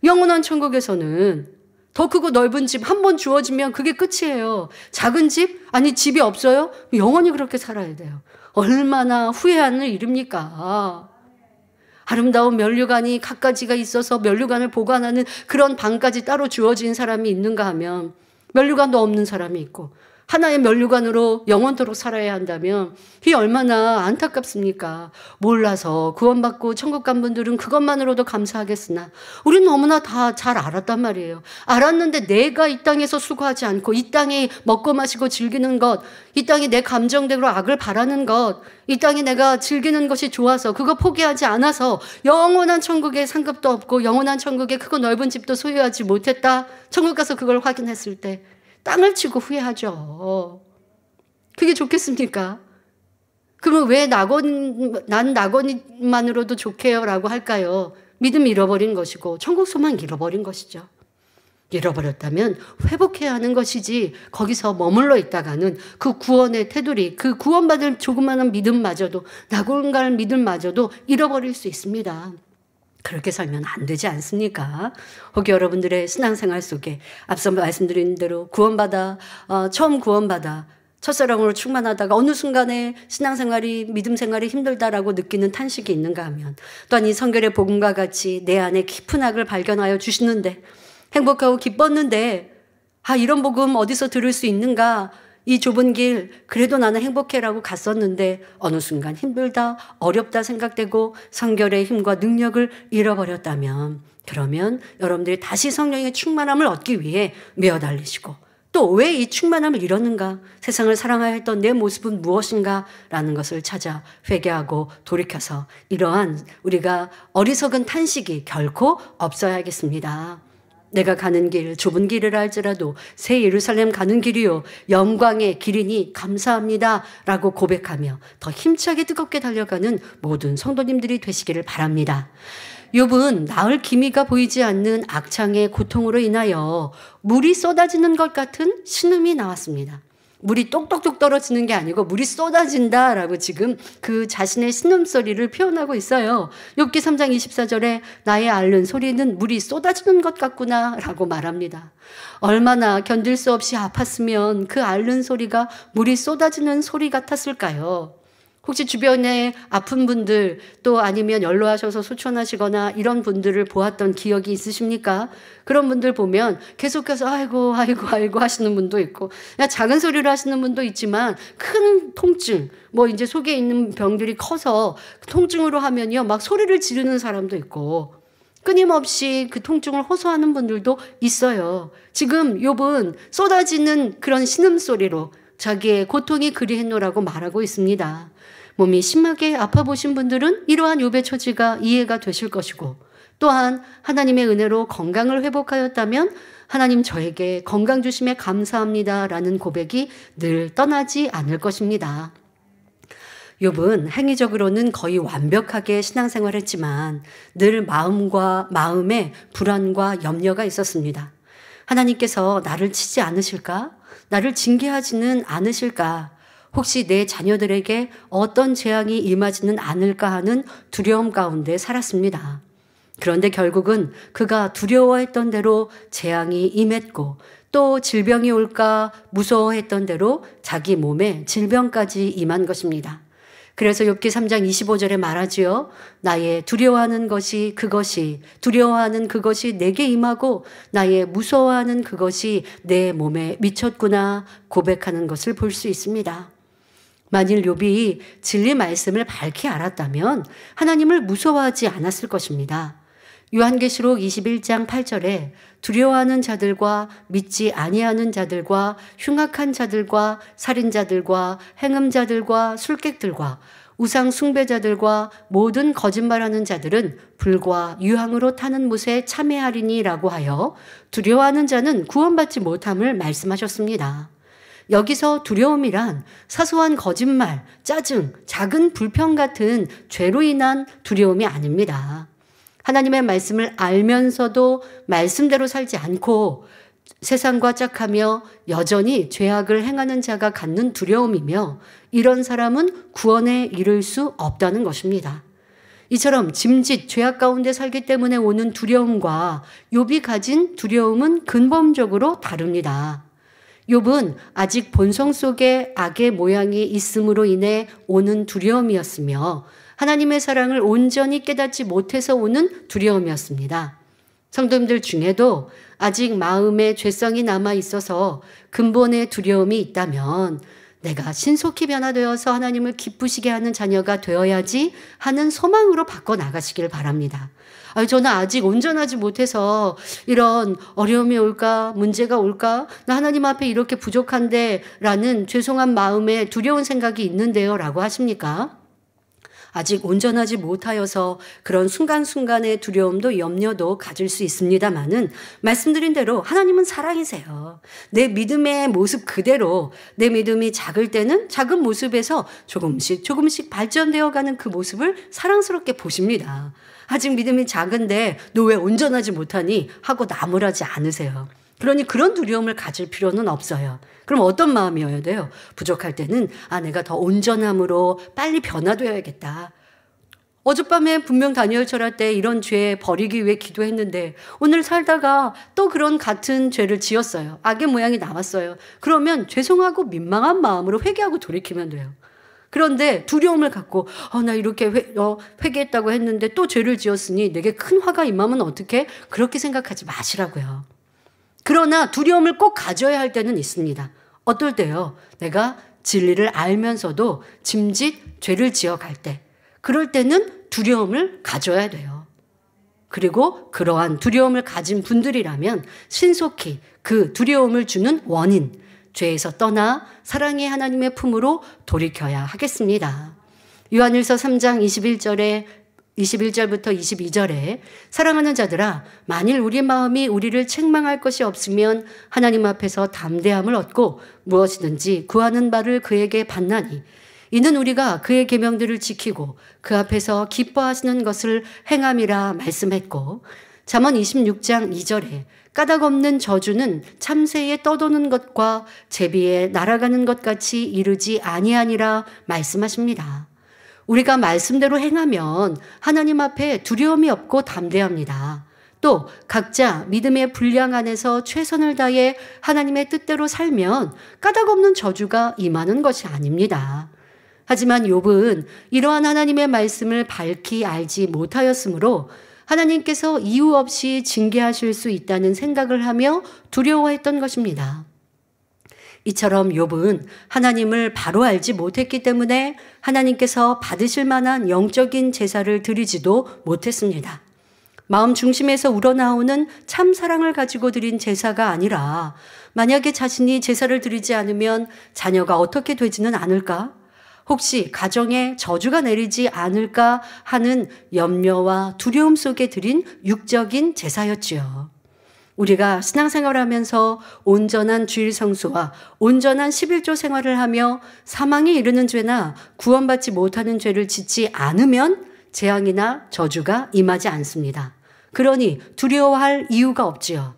영원한 천국에서는 더 크고 넓은 집 한 번 주어지면 그게 끝이에요. 작은 집? 아니 집이 없어요? 영원히 그렇게 살아야 돼요. 얼마나 후회하는 일입니까? 아름다운 면류관이 갖가지가 있어서 면류관을 보관하는 그런 방까지 따로 주어진 사람이 있는가 하면 면류관도 없는 사람이 있고 하나의 면류관으로 영원토록 살아야 한다면 이게 얼마나 안타깝습니까? 몰라서 구원받고 천국 간 분들은 그것만으로도 감사하겠으나 우리는 너무나 다 잘 알았단 말이에요. 알았는데 내가 이 땅에서 수고하지 않고 이 땅에 먹고 마시고 즐기는 것, 이 땅에 내 감정대로 악을 바라는 것, 이 땅에 내가 즐기는 것이 좋아서 그거 포기하지 않아서 영원한 천국에 상급도 없고 영원한 천국에 크고 넓은 집도 소유하지 못했다. 천국 가서 그걸 확인했을 때 땅을 치고 후회하죠. 그게 좋겠습니까? 그러면 왜 난 낙원만으로도 좋게요 라고 할까요? 믿음 잃어버린 것이고 천국 소망 잃어버린 것이죠. 잃어버렸다면 회복해야 하는 것이지 거기서 머물러 있다가는 그 구원의 테두리, 그 구원받을 조그마한 믿음마저도 낙원 갈 믿음마저도 잃어버릴 수 있습니다. 그렇게 살면 안 되지 않습니까? 혹시 여러분들의 신앙생활 속에 앞서 말씀드린 대로 처음 구원받아 첫사랑으로 충만하다가 어느 순간에 신앙생활이 믿음생활이 힘들다라고 느끼는 탄식이 있는가 하면 또한 이 성결의 복음과 같이 내 안에 깊은 악을 발견하여 주시는데 행복하고 기뻤는데 이런 복음 어디서 들을 수 있는가? 이 좁은 길 그래도 나는 행복해라고 갔었는데 어느 순간 힘들다 어렵다 생각되고 성결의 힘과 능력을 잃어버렸다면 그러면 여러분들이 다시 성령의 충만함을 얻기 위해 메어달리시고 또 왜 이 충만함을 잃었는가? 세상을 사랑하여 했던 내 모습은 무엇인가? 라는 것을 찾아 회개하고 돌이켜서 이러한 우리가 어리석은 탄식이 결코 없어야겠습니다. 내가 가는 길 좁은 길을 알지라도 새 예루살렘 가는 길이요 영광의 길이니 감사합니다 라고 고백하며 더 힘차게 뜨겁게 달려가는 모든 성도님들이 되시기를 바랍니다. 욥은 나을 기미가 보이지 않는 악창의 고통으로 인하여 물이 쏟아지는 것 같은 신음이 나왔습니다. 물이 똑똑똑 떨어지는 게 아니고 물이 쏟아진다라고 지금 그 자신의 신음소리를 표현하고 있어요. 욥기 3장 24절에 나의 앓는 소리는 물이 쏟아지는 것 같구나 라고 말합니다. 얼마나 견딜 수 없이 아팠으면 그 앓는 소리가 물이 쏟아지는 소리 같았을까요? 혹시 주변에 아픈 분들 또 아니면 연로하셔서 소천하시거나 이런 분들을 보았던 기억이 있으십니까? 그런 분들 보면 계속해서 아이고 하시는 분도 있고 그냥 작은 소리로 하시는 분도 있지만 큰 통증 뭐 이제 속에 있는 병들이 커서 통증으로 하면요 막 소리를 지르는 사람도 있고 끊임없이 그 통증을 호소하는 분들도 있어요. 지금 욥은 쏟아지는 그런 신음소리로 자기의 고통이 그리했노라고 말하고 있습니다. 몸이 심하게 아파 보신 분들은 이러한 욥의 처지가 이해가 되실 것이고 또한 하나님의 은혜로 건강을 회복하였다면 하나님 저에게 건강 주심에 감사합니다 라는 고백이 늘 떠나지 않을 것입니다. 욥은 행위적으로는 거의 완벽하게 신앙생활했지만 늘 마음에 불안과 염려가 있었습니다. 하나님께서 나를 치지 않으실까? 나를 징계하지는 않으실까? 혹시 내 자녀들에게 어떤 재앙이 임하지는 않을까 하는 두려움 가운데 살았습니다. 그런데 결국은 그가 두려워했던 대로 재앙이 임했고 또 질병이 올까 무서워했던 대로 자기 몸에 질병까지 임한 것입니다. 그래서 욥기 3장 25절에 말하지요. 나의 두려워하는 그것이 내게 임하고 나의 무서워하는 그것이 내 몸에 미쳤구나 고백하는 것을 볼 수 있습니다. 만일 욥이 진리 말씀을 밝히 알았다면 하나님을 무서워하지 않았을 것입니다. 요한계시록 21장 8절에 두려워하는 자들과 믿지 아니하는 자들과 흉악한 자들과 살인자들과 행음자들과 술객들과 우상 숭배자들과 모든 거짓말하는 자들은 불과 유황으로 타는 못에 참회하리니라고 하여 두려워하는 자는 구원받지 못함을 말씀하셨습니다. 여기서 두려움이란 사소한 거짓말, 짜증, 작은 불평 같은 죄로 인한 두려움이 아닙니다. 하나님의 말씀을 알면서도 말씀대로 살지 않고 세상과 짝하며 여전히 죄악을 행하는 자가 갖는 두려움이며 이런 사람은 구원에 이를 수 없다는 것입니다. 이처럼 짐짓 죄악 가운데 살기 때문에 오는 두려움과 욥이 가진 두려움은 근본적으로 다릅니다. 욥은 아직 본성 속에 악의 모양이 있음으로 인해 오는 두려움이었으며 하나님의 사랑을 온전히 깨닫지 못해서 오는 두려움이었습니다. 성도님들 중에도 아직 마음에 죄성이 남아 있어서 근본의 두려움이 있다면 내가 신속히 변화되어서 하나님을 기쁘시게 하는 자녀가 되어야지 하는 소망으로 바꿔나가시길 바랍니다. 저는 아직 온전하지 못해서 이런 어려움이 올까, 문제가 올까, 나 하나님 앞에 이렇게 부족한데 라는 죄송한 마음에 두려운 생각이 있는데요 라고 하십니까? 아직 온전하지 못하여서 그런 순간순간의 두려움도 염려도 가질 수 있습니다만은 말씀드린 대로 하나님은 사랑이세요. 내 믿음의 모습 그대로 내 믿음이 작을 때는 작은 모습에서 조금씩 발전되어 가는 그 모습을 사랑스럽게 보십니다. 아직 믿음이 작은데 너 왜 온전하지 못하니 하고 나무라지 않으세요. 그러니 그런 두려움을 가질 필요는 없어요. 그럼 어떤 마음이어야 돼요? 부족할 때는 내가 더 온전함으로 빨리 변화되어야겠다. 어젯밤에 분명 다니엘 철학 때 이런 죄 버리기 위해 기도했는데 오늘 살다가 또 그런 같은 죄를 지었어요. 악의 모양이 나왔어요. 그러면 죄송하고 민망한 마음으로 회개하고 돌이키면 돼요. 그런데 두려움을 갖고 나 이렇게 회개했다고 했는데 또 죄를 지었으니 내게 큰 화가 임하면 어떡해? 그렇게 생각하지 마시라고요. 그러나 두려움을 꼭 가져야 할 때는 있습니다. 어떨 때요? 내가 진리를 알면서도 짐짓 죄를 지어갈 때 그럴 때는 두려움을 가져야 돼요. 그리고 그러한 두려움을 가진 분들이라면 신속히 그 두려움을 주는 원인, 죄에서 떠나 사랑의 하나님의 품으로 돌이켜야 하겠습니다. 요한일서 3장 21절에 21절부터 22절에 사랑하는 자들아 만일 우리 마음이 우리를 책망할 것이 없으면 하나님 앞에서 담대함을 얻고 무엇이든지 구하는 바를 그에게 받나니 이는 우리가 그의 계명들을 지키고 그 앞에서 기뻐하시는 것을 행함이라 말씀했고 잠언 26장 2절에 까닭 없는 저주는 참새에 떠도는 것과 제비에 날아가는 것 같이 이르지 아니하니라 말씀하십니다. 우리가 말씀대로 행하면 하나님 앞에 두려움이 없고 담대합니다. 또 각자 믿음의 분량 안에서 최선을 다해 하나님의 뜻대로 살면 까닭 없는 저주가 임하는 것이 아닙니다. 하지만 욥은 이러한 하나님의 말씀을 밝히 알지 못하였으므로 하나님께서 이유 없이 징계하실 수 있다는 생각을 하며 두려워했던 것입니다. 이처럼 욥은 하나님을 바로 알지 못했기 때문에 하나님께서 받으실 만한 영적인 제사를 드리지도 못했습니다. 마음 중심에서 우러나오는 참 사랑을 가지고 드린 제사가 아니라 만약에 자신이 제사를 드리지 않으면 자녀가 어떻게 되지는 않을까? 혹시 가정에 저주가 내리지 않을까 하는 염려와 두려움 속에 드린 육적인 제사였지요. 우리가 신앙생활하면서 온전한 주일 성수와 온전한 11조 생활을 하며 사망에 이르는 죄나 구원받지 못하는 죄를 짓지 않으면 재앙이나 저주가 임하지 않습니다. 그러니 두려워할 이유가 없지요.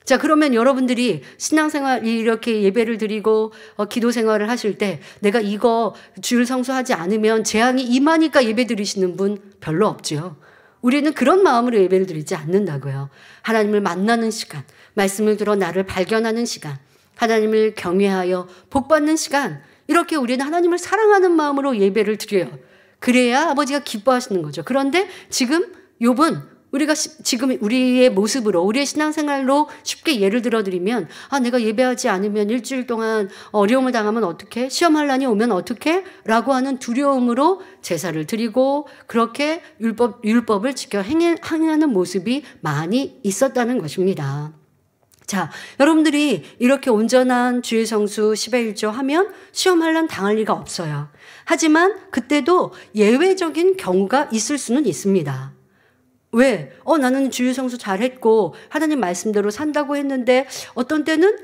자, 그러면 여러분들이 신앙생활 이렇게 예배를 드리고 기도 생활을 하실 때 내가 이거 주일 성수하지 않으면 재앙이 임하니까 예배 드리시는 분 별로 없지요. 우리는 그런 마음으로 예배를 드리지 않는다고요. 하나님을 만나는 시간, 말씀을 들어 나를 발견하는 시간, 하나님을 경외하여 복받는 시간, 이렇게 우리는 하나님을 사랑하는 마음으로 예배를 드려요. 그래야 아버지가 기뻐하시는 거죠. 그런데 지금 욥은 우리가 지금 우리의 모습으로 우리의 신앙생활로 쉽게 예를 들어드리면 내가 예배하지 않으면 일주일 동안 어려움을 당하면 어떡해? 시험할란이 오면 어떡해? 라고 하는 두려움으로 제사를 드리고 그렇게 율법을 지켜 행하는 모습이 많이 있었다는 것입니다. 자, 여러분들이 이렇게 온전한 주일 성수 10의 1조 하면 시험할란 당할 리가 없어요. 하지만 그때도 예외적인 경우가 있을 수는 있습니다. 왜? 나는 주일 성수 잘했고 하나님 말씀대로 산다고 했는데 어떤 때는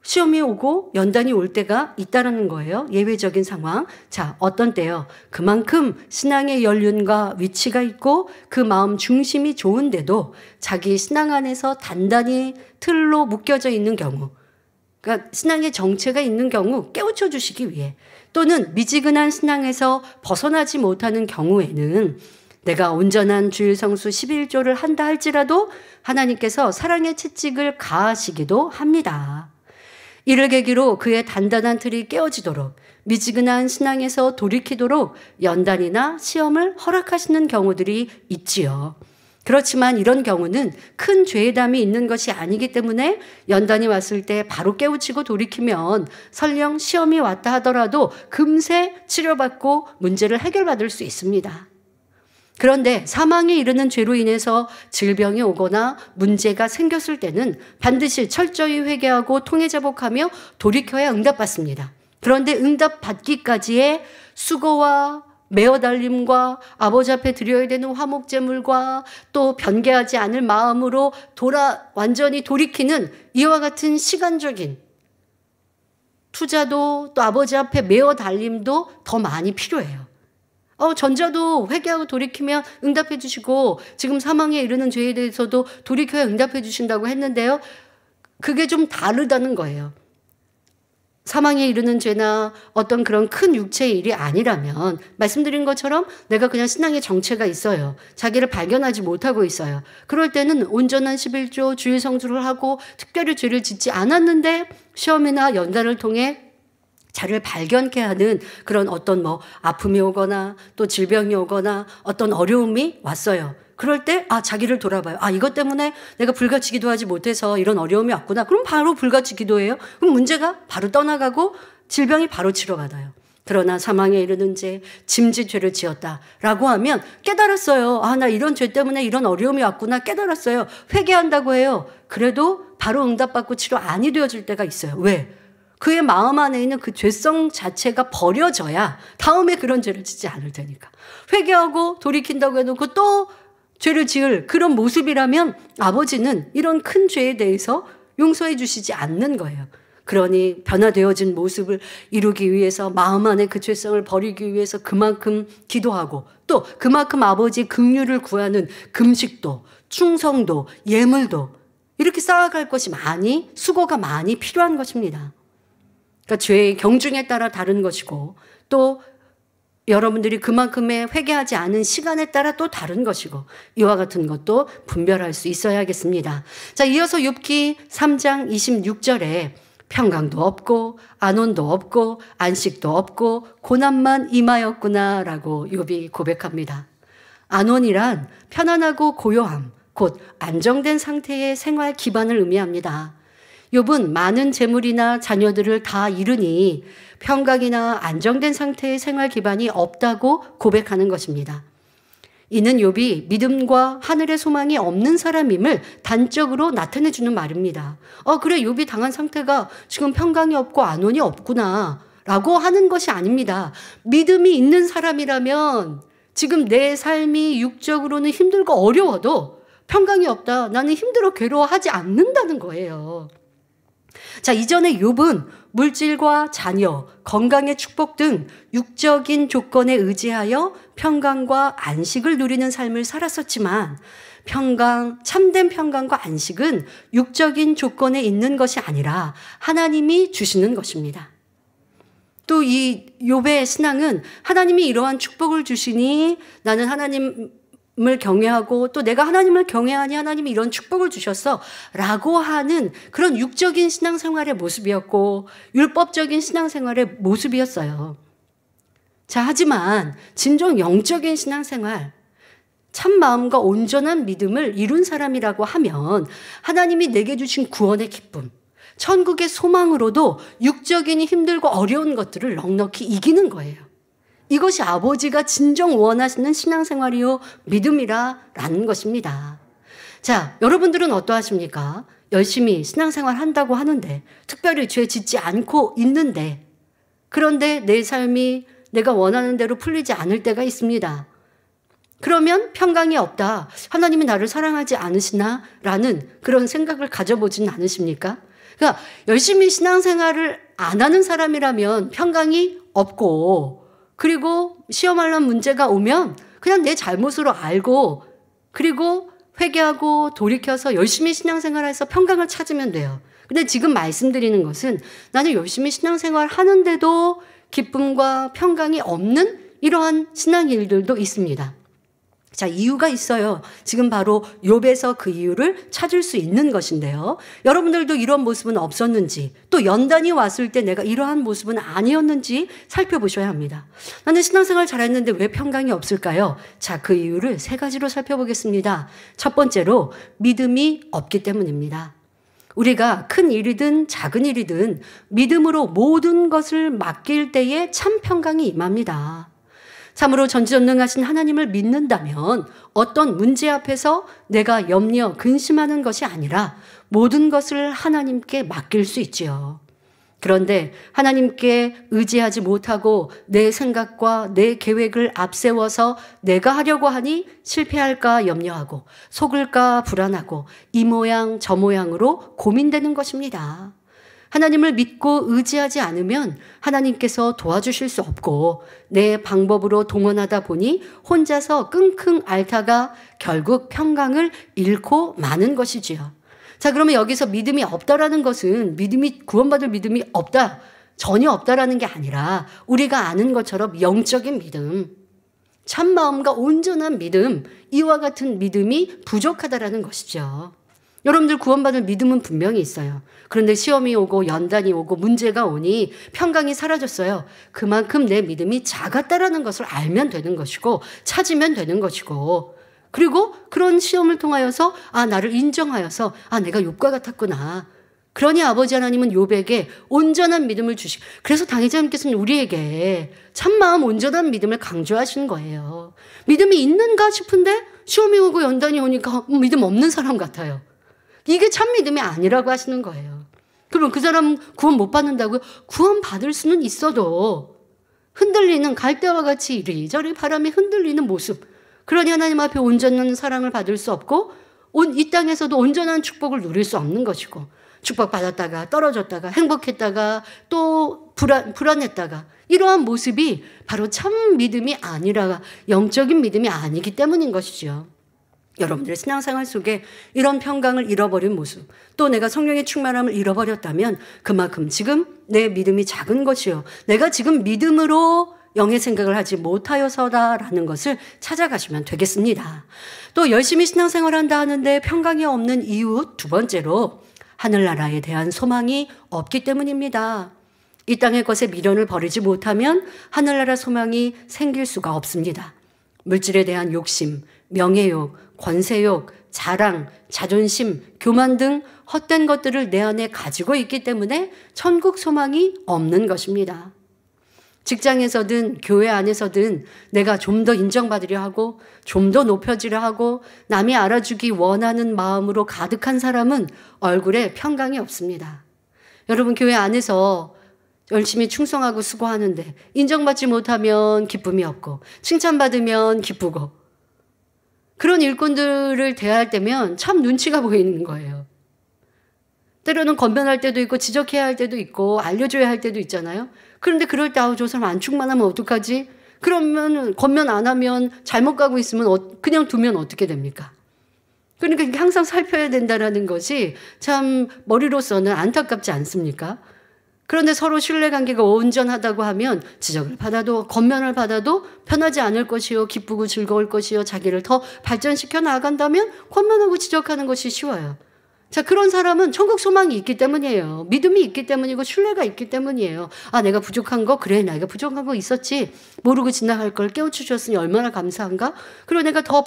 시험이 오고 연단이 올 때가 있다는 거예요. 예외적인 상황. 자, 어떤 때요? 그만큼 신앙의 연륜과 위치가 있고 그 마음 중심이 좋은데도 자기 신앙 안에서 단단히 틀로 묶여져 있는 경우, 그러니까 신앙의 정체가 있는 경우 깨우쳐 주시기 위해, 또는 미지근한 신앙에서 벗어나지 못하는 경우에는 내가 온전한 주일 성수 11조를 한다 할지라도 하나님께서 사랑의 채찍을 가하시기도 합니다. 이를 계기로 그의 단단한 틀이 깨어지도록 미지근한 신앙에서 돌이키도록 연단이나 시험을 허락하시는 경우들이 있지요. 그렇지만 이런 경우는 큰 죄의담이 있는 것이 아니기 때문에 연단이 왔을 때 바로 깨우치고 돌이키면 설령 시험이 왔다 하더라도 금세 치료받고 문제를 해결받을 수 있습니다. 그런데 사망에 이르는 죄로 인해서 질병이 오거나 문제가 생겼을 때는 반드시 철저히 회개하고 통회자복하며 돌이켜야 응답받습니다. 그런데 응답받기까지의 수고와 매어달림과 아버지 앞에 드려야 되는 화목제물과 또 변개하지 않을 마음으로 완전히 돌이키는 이와 같은 시간적인 투자도 또 아버지 앞에 매어달림도 더 많이 필요해요. 전자도 회개하고 돌이키면 응답해 주시고 지금 사망에 이르는 죄에 대해서도 돌이켜야 응답해 주신다고 했는데요. 그게 좀 다르다는 거예요. 사망에 이르는 죄나 어떤 그런 큰 육체의 일이 아니라면 말씀드린 것처럼 내가 그냥 신앙의 정체가 있어요. 자기를 발견하지 못하고 있어요. 그럴 때는 온전한 11조 주일 성수를 하고 특별히 죄를 짓지 않았는데 시험이나 연단을 통해 자를 발견케 하는 그런 어떤 아픔이 오거나 또 질병이 오거나 어떤 어려움이 왔어요. 그럴 때 자기를 돌아봐요. 이것 때문에 내가 불같이 기도하지 못해서 이런 어려움이 왔구나. 그럼 바로 불같이 기도해요. 그럼 문제가 바로 떠나가고 질병이 바로 치료받아요. 그러나 사망에 이르는 죄, 짐짓죄를 지었다라고 하면 깨달았어요. 나 이런 죄 때문에 이런 어려움이 왔구나 깨달았어요. 회개한다고 해요. 그래도 바로 응답받고 치료 아니 되어질 때가 있어요. 왜? 그의 마음 안에 있는 그 죄성 자체가 버려져야 다음에 그런 죄를 짓지 않을 테니까. 회개하고 돌이킨다고 해놓고 또 죄를 지을 그런 모습이라면 아버지는 이런 큰 죄에 대해서 용서해 주시지 않는 거예요. 그러니 변화되어진 모습을 이루기 위해서 마음 안에 그 죄성을 버리기 위해서 그만큼 기도하고 또 그만큼 아버지의 긍휼을 구하는 금식도 충성도 예물도 이렇게 쌓아갈 것이 수고가 많이 필요한 것입니다. 그러니까 죄의 경중에 따라 다른 것이고 또 여러분들이 그만큼의 회개하지 않은 시간에 따라 또 다른 것이고 이와 같은 것도 분별할 수 있어야겠습니다. 자, 이어서 욥기 3장 26절에 평강도 없고 안온도 없고 안식도 없고 고난만 임하였구나라고 욥이 고백합니다. 안온이란 편안하고 고요함, 곧 안정된 상태의 생활 기반을 의미합니다. 욥은 많은 재물이나 자녀들을 다 잃으니 평강이나 안정된 상태의 생활 기반이 없다고 고백하는 것입니다. 이는 욥이 믿음과 하늘의 소망이 없는 사람임을 단적으로 나타내 주는 말입니다. 그래, 욥이 당한 상태가 지금 평강이 없고 안온이 없구나 라고 하는 것이 아닙니다. 믿음이 있는 사람이라면 지금 내 삶이 육적으로는 힘들고 어려워도 평강이 없다, 나는 힘들어 괴로워하지 않는다는 거예요. 자, 이전에 욥은 물질과 자녀, 건강의 축복 등 육적인 조건에 의지하여 평강과 안식을 누리는 삶을 살았었지만 참된 평강과 안식은 육적인 조건에 있는 것이 아니라 하나님이 주시는 것입니다. 또 이 욥의 신앙은 하나님이 이러한 축복을 주시니 나는 하나님을 경외하고 또 내가 하나님을 경외하니 하나님이 이런 축복을 주셨어 라고 하는 그런 육적인 신앙생활의 모습이었고 율법적인 신앙생활의 모습이었어요. 자, 하지만 진정 영적인 신앙생활, 참 마음과 온전한 믿음을 이룬 사람이라고 하면 하나님이 내게 주신 구원의 기쁨, 천국의 소망으로도 육적인 힘들고 어려운 것들을 넉넉히 이기는 거예요. 이것이 아버지가 진정 원하시는 신앙생활이요 믿음이라는 것입니다. 자, 여러분들은 어떠하십니까? 열심히 신앙생활 한다고 하는데 특별히 죄 짓지 않고 있는데 그런데 내 삶이 내가 원하는 대로 풀리지 않을 때가 있습니다. 그러면 평강이 없다, 하나님이 나를 사랑하지 않으시나? 라는 그런 생각을 가져보진 않으십니까? 그러니까 열심히 신앙생활을 안 하는 사람이라면 평강이 없고 그리고 시험하려는 문제가 오면 그냥 내 잘못으로 알고 그리고 회개하고 돌이켜서 열심히 신앙생활해서 평강을 찾으면 돼요. 근데 지금 말씀드리는 것은 나는 열심히 신앙생활 하는데도 기쁨과 평강이 없는 이러한 신앙 일들도 있습니다. 자, 이유가 있어요. 지금 바로 욥에서 그 이유를 찾을 수 있는 것인데요. 여러분들도 이런 모습은 없었는지 또 연단이 왔을 때 내가 이러한 모습은 아니었는지 살펴보셔야 합니다. 나는 신앙생활 잘했는데 왜 평강이 없을까요? 자, 그 이유를 3가지로 살펴보겠습니다. 첫 번째로 믿음이 없기 때문입니다. 우리가 큰 일이든 작은 일이든 믿음으로 모든 것을 맡길 때에 참 평강이 임합니다. 참으로 전지전능하신 하나님을 믿는다면 어떤 문제 앞에서 내가 염려, 근심하는 것이 아니라 모든 것을 하나님께 맡길 수 있지요. 그런데 하나님께 의지하지 못하고 내 생각과 내 계획을 앞세워서 내가 하려고 하니 실패할까 염려하고 속을까 불안하고 이 모양 저 모양으로 고민되는 것입니다. 하나님을 믿고 의지하지 않으면 하나님께서 도와주실 수 없고 내 방법으로 동원하다 보니 혼자서 끙끙 앓다가 결국 평강을 잃고 마는 것이지요. 자, 그러면 여기서 믿음이 없다라는 것은 구원받을 믿음이 없다, 전혀 없다라는 게 아니라 우리가 아는 것처럼 영적인 믿음, 참 마음과 온전한 믿음, 이와 같은 믿음이 부족하다라는 것이죠. 여러분들 구원받을 믿음은 분명히 있어요. 그런데 시험이 오고 연단이 오고 문제가 오니 평강이 사라졌어요. 그만큼 내 믿음이 작았다라는 것을 알면 되는 것이고 찾으면 되는 것이고 그리고 그런 시험을 통하여서 나를 인정하여서 내가 욥과 같았구나. 그러니 아버지 하나님은 욥에게 온전한 믿음을 그래서 당회자님께서는 우리에게 참마음 온전한 믿음을 강조하시는 거예요. 믿음이 있는가 싶은데 시험이 오고 연단이 오니까 믿음 없는 사람 같아요. 이게 참 믿음이 아니라고 하시는 거예요. 그럼 그 사람 구원 못 받는다고요? 구원 받을 수는 있어도 흔들리는 갈대와 같이 이리저리 바람에 흔들리는 모습. 그러니 하나님 앞에 온전한 사랑을 받을 수 없고 이 땅에서도 온전한 축복을 누릴 수 없는 것이고 축복받았다가 떨어졌다가 행복했다가 또 불안했다가 이러한 모습이 바로 참 믿음이 아니라 영적인 믿음이 아니기 때문인 것이죠. 여러분들의 신앙생활 속에 이런 평강을 잃어버린 모습, 또 내가 성령의 충만함을 잃어버렸다면 그만큼 지금 내 믿음이 작은 것이요, 내가 지금 믿음으로 영의 생각을 하지 못하여서다라는 것을 찾아가시면 되겠습니다. 또 열심히 신앙생활한다 하는데 평강이 없는 이유 두 번째로 하늘나라에 대한 소망이 없기 때문입니다. 이 땅의 것에 미련을 버리지 못하면 하늘나라 소망이 생길 수가 없습니다. 물질에 대한 욕심, 명예욕, 권세욕, 자랑, 자존심, 교만 등 헛된 것들을 내 안에 가지고 있기 때문에 천국 소망이 없는 것입니다. 직장에서든 교회 안에서든 내가 좀 더 인정받으려 하고 좀 더 높여지려 하고 남이 알아주기 원하는 마음으로 가득한 사람은 얼굴에 평강이 없습니다. 여러분, 교회 안에서 열심히 충성하고 수고하는데 인정받지 못하면 기쁨이 없고 칭찬받으면 기쁘고, 그런 일꾼들을 대할 때면 참 눈치가 보이는 거예요. 때로는 건면할 때도 있고 지적해야 할 때도 있고 알려줘야 할 때도 있잖아요. 그런데 그럴 때 저 사람 안 충만하면 어떡하지? 그러면 건면 안 하면 잘못 가고 있으면 그냥 두면 어떻게 됩니까? 그러니까 항상 살펴야 된다는 것이 참 머리로서는 안타깝지 않습니까? 그런데 서로 신뢰관계가 온전하다고 하면 지적을 받아도 건면을 받아도 편하지 않을 것이요, 기쁘고 즐거울 것이요, 자기를 더 발전시켜 나간다면 건면하고 지적하는 것이 쉬워요. 자, 그런 사람은 천국 소망이 있기 때문이에요. 믿음이 있기 때문이고 신뢰가 있기 때문이에요. 아, 내가 부족한 거, 그래, 내가 부족한 거 있었지, 모르고 지나갈 걸 깨우쳐주셨으니 얼마나 감사한가. 그리고 내가 더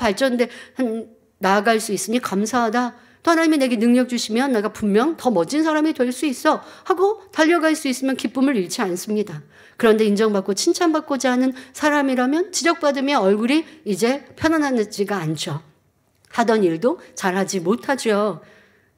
나아갈 수 있으니 감사하다. 또 하나님이 내게 능력 주시면 내가 분명 더 멋진 사람이 될 수 있어 하고 달려갈 수 있으면 기쁨을 잃지 않습니다. 그런데 인정받고 칭찬받고자 하는 사람이라면 지적받으면 얼굴이 이제 편안하지가 않죠. 하던 일도 잘하지 못하죠.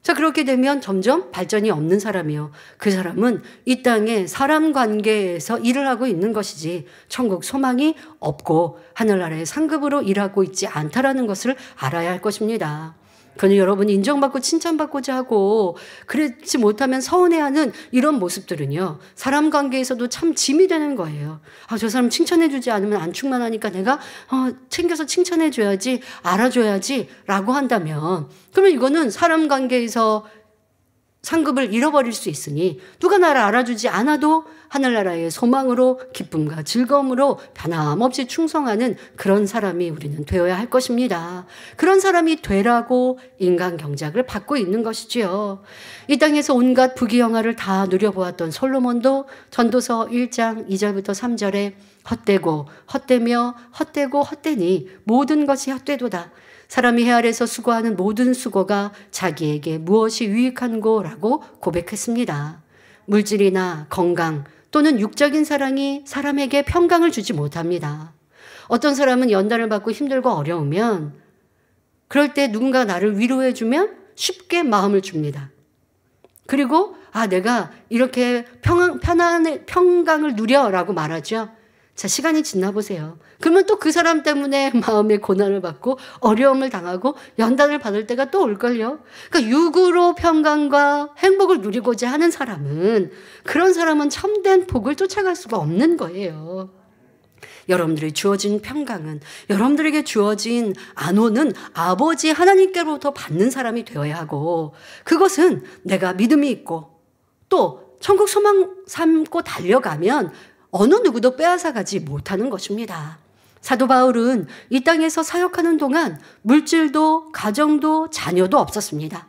자, 그렇게 되면 점점 발전이 없는 사람이요, 그 사람은 이 땅에 사람 관계에서 일을 하고 있는 것이지 천국 소망이 없고 하늘나라의 상급으로 일하고 있지 않다라는 것을 알아야 할 것입니다. 그러니 여러분이 인정받고 칭찬받고자 하고 그렇지 못하면 서운해하는 이런 모습들은요, 사람 관계에서도 참 짐이 되는 거예요. 아, 저 사람 칭찬해주지 않으면 안 충만하니까 내가 챙겨서 칭찬해줘야지, 알아줘야지 라고 한다면, 그러면 이거는 사람 관계에서 상급을 잃어버릴 수 있으니 누가 나를 알아주지 않아도 하늘나라의 소망으로 기쁨과 즐거움으로 변함없이 충성하는 그런 사람이 우리는 되어야 할 것입니다. 그런 사람이 되라고 인간 경작을 받고 있는 것이지요. 이 땅에서 온갖 부귀영화를 다 누려보았던 솔로몬도 전도서 1장 2절부터 3절에 헛되고 헛되며 헛되고 헛되니 모든 것이 헛되도다. 사람이 해 아래서 수고하는 모든 수고가 자기에게 무엇이 유익한고라고 고백했습니다. 물질이나 건강 또는 육적인 사랑이 사람에게 평강을 주지 못합니다. 어떤 사람은 연단을 받고 힘들고 어려우면 그럴 때 누군가 나를 위로해주면 쉽게 마음을 줍니다. 그리고 내가 이렇게 평강을 누려라고 말하죠. 자, 시간이 지나 보세요. 그러면 또 그 사람 때문에 마음의 고난을 받고 어려움을 당하고 연단을 받을 때가 또 올걸요. 그러니까 육으로 평강과 행복을 누리고자 하는 사람은, 그런 사람은 참된 복을 쫓아갈 수가 없는 거예요. 여러분들이 주어진 평강은, 여러분들에게 주어진 안호는 아버지 하나님께로부터 받는 사람이 되어야 하고, 그것은 내가 믿음이 있고 또 천국 소망 삼고 달려가면 어느 누구도 빼앗아가지 못하는 것입니다. 사도 바울은 이 땅에서 사역하는 동안 물질도 가정도 자녀도 없었습니다.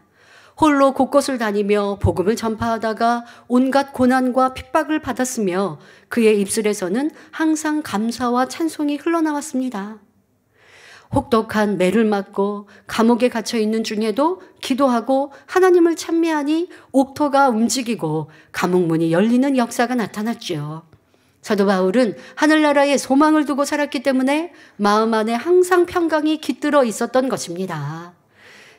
홀로 곳곳을 다니며 복음을 전파하다가 온갖 고난과 핍박을 받았으며 그의 입술에서는 항상 감사와 찬송이 흘러나왔습니다. 혹독한 매를 맞고 감옥에 갇혀 있는 중에도 기도하고 하나님을 찬미하니 옥토가 움직이고 감옥 문이 열리는 역사가 나타났죠. 사도 바울은 하늘나라에 소망을 두고 살았기 때문에 마음 안에 항상 평강이 깃들어 있었던 것입니다.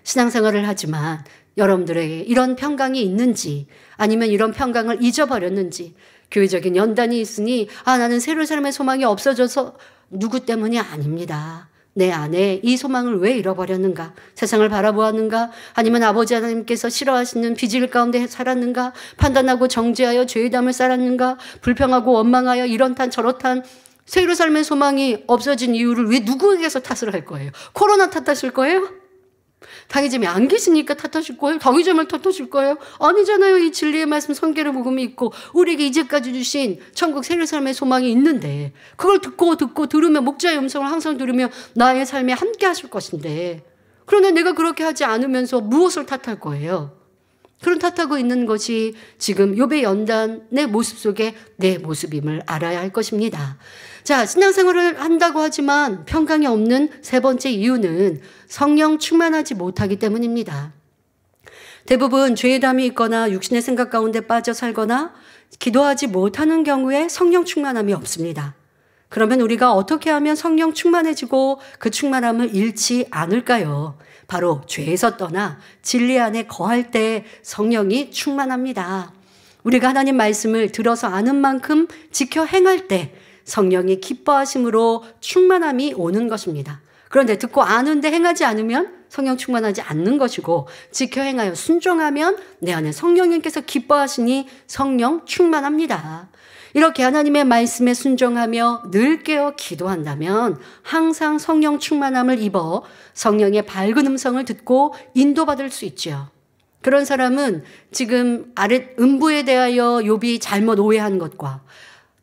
신앙생활을 하지만 여러분들에게 이런 평강이 있는지, 아니면 이런 평강을 잊어버렸는지, 교회적인 연단이 있으니 나는 새로운 삶의 소망이 없어져서 누구 때문이 아닙니다. 내 안에 이 소망을 왜 잃어버렸는가? 세상을 바라보았는가? 아니면 아버지 하나님께서 싫어하시는 비질 가운데 살았는가? 판단하고 정죄하여 죄의 담을 쌓았는가? 불평하고 원망하여 이런탄 저렇단 새로운 삶의 소망이 없어진 이유를 왜 누구에게서 탓을 할 거예요? 코로나 탓하실 거예요? 당의점이 안 계시니까 탓하실 거예요? 당의점을 탓하실 거예요? 아니잖아요. 이 진리의 말씀 성경의 복음이 있고 우리에게 이제까지 주신 천국 새로운 삶의 소망이 있는데 그걸 듣고 들으면 목자의 음성을 항상 들으며 나의 삶에 함께 하실 것인데 그런데 내가 그렇게 하지 않으면서 무엇을 탓할 거예요? 그런 탓하고 있는 것이 지금 욥의 연단의 모습 속에 내 모습임을 알아야 할 것입니다. 자, 신앙생활을 한다고 하지만 평강이 없는 세 번째 이유는 성령 충만하지 못하기 때문입니다. 대부분 죄의 담이 있거나 육신의 생각 가운데 빠져 살거나 기도하지 못하는 경우에 성령 충만함이 없습니다. 그러면 우리가 어떻게 하면 성령 충만해지고 그 충만함을 잃지 않을까요? 바로 죄에서 떠나 진리 안에 거할 때 성령이 충만합니다. 우리가 하나님 말씀을 들어서 아는 만큼 지켜 행할 때 성령이 기뻐하심으로 충만함이 오는 것입니다. 그런데 듣고 아는데 행하지 않으면 성령 충만하지 않는 것이고 지켜 행하여 순종하면 내 안에 성령님께서 기뻐하시니 성령 충만합니다. 이렇게 하나님의 말씀에 순종하며 늘 깨어 기도한다면 항상 성령 충만함을 입어 성령의 밝은 음성을 듣고 인도받을 수 있죠. 그런 사람은 지금 아랫 음부에 대하여 욥이 잘못 오해한 것과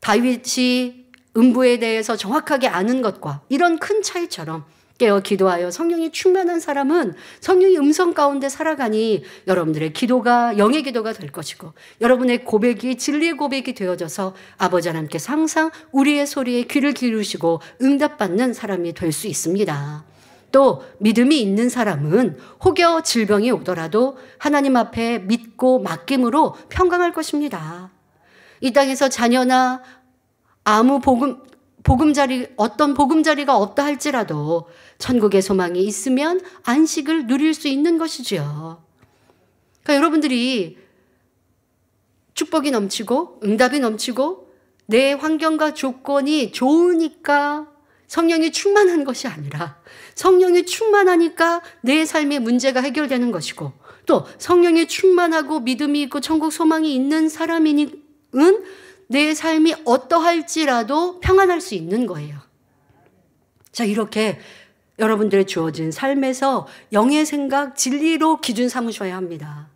다윗이 음부에 대해서 정확하게 아는 것과 이런 큰 차이처럼 깨어 기도하여 성령이 충만한 사람은 성령의 음성 가운데 살아가니 여러분들의 기도가 영의 기도가 될 것이고 여러분의 고백이 진리의 고백이 되어져서 아버지 하나님께서 항상 우리의 소리에 귀를 기울이시고 응답받는 사람이 될 수 있습니다. 또 믿음이 있는 사람은 혹여 질병이 오더라도 하나님 앞에 믿고 맡김으로 평강할 것입니다. 이 땅에서 자녀나 아무 어떤 보금자리가 없다 할지라도 천국의 소망이 있으면 안식을 누릴 수 있는 것이지요. 그러니까 여러분들이 축복이 넘치고 응답이 넘치고 내 환경과 조건이 좋으니까 성령이 충만한 것이 아니라 성령이 충만하니까 내 삶의 문제가 해결되는 것이고 또 성령이 충만하고 믿음이 있고 천국 소망이 있는 사람인 내 삶이 어떠할지라도 평안할 수 있는 거예요. 자, 이렇게 여러분들의 주어진 삶에서 영의 생각, 진리로 기준 삼으셔야 합니다.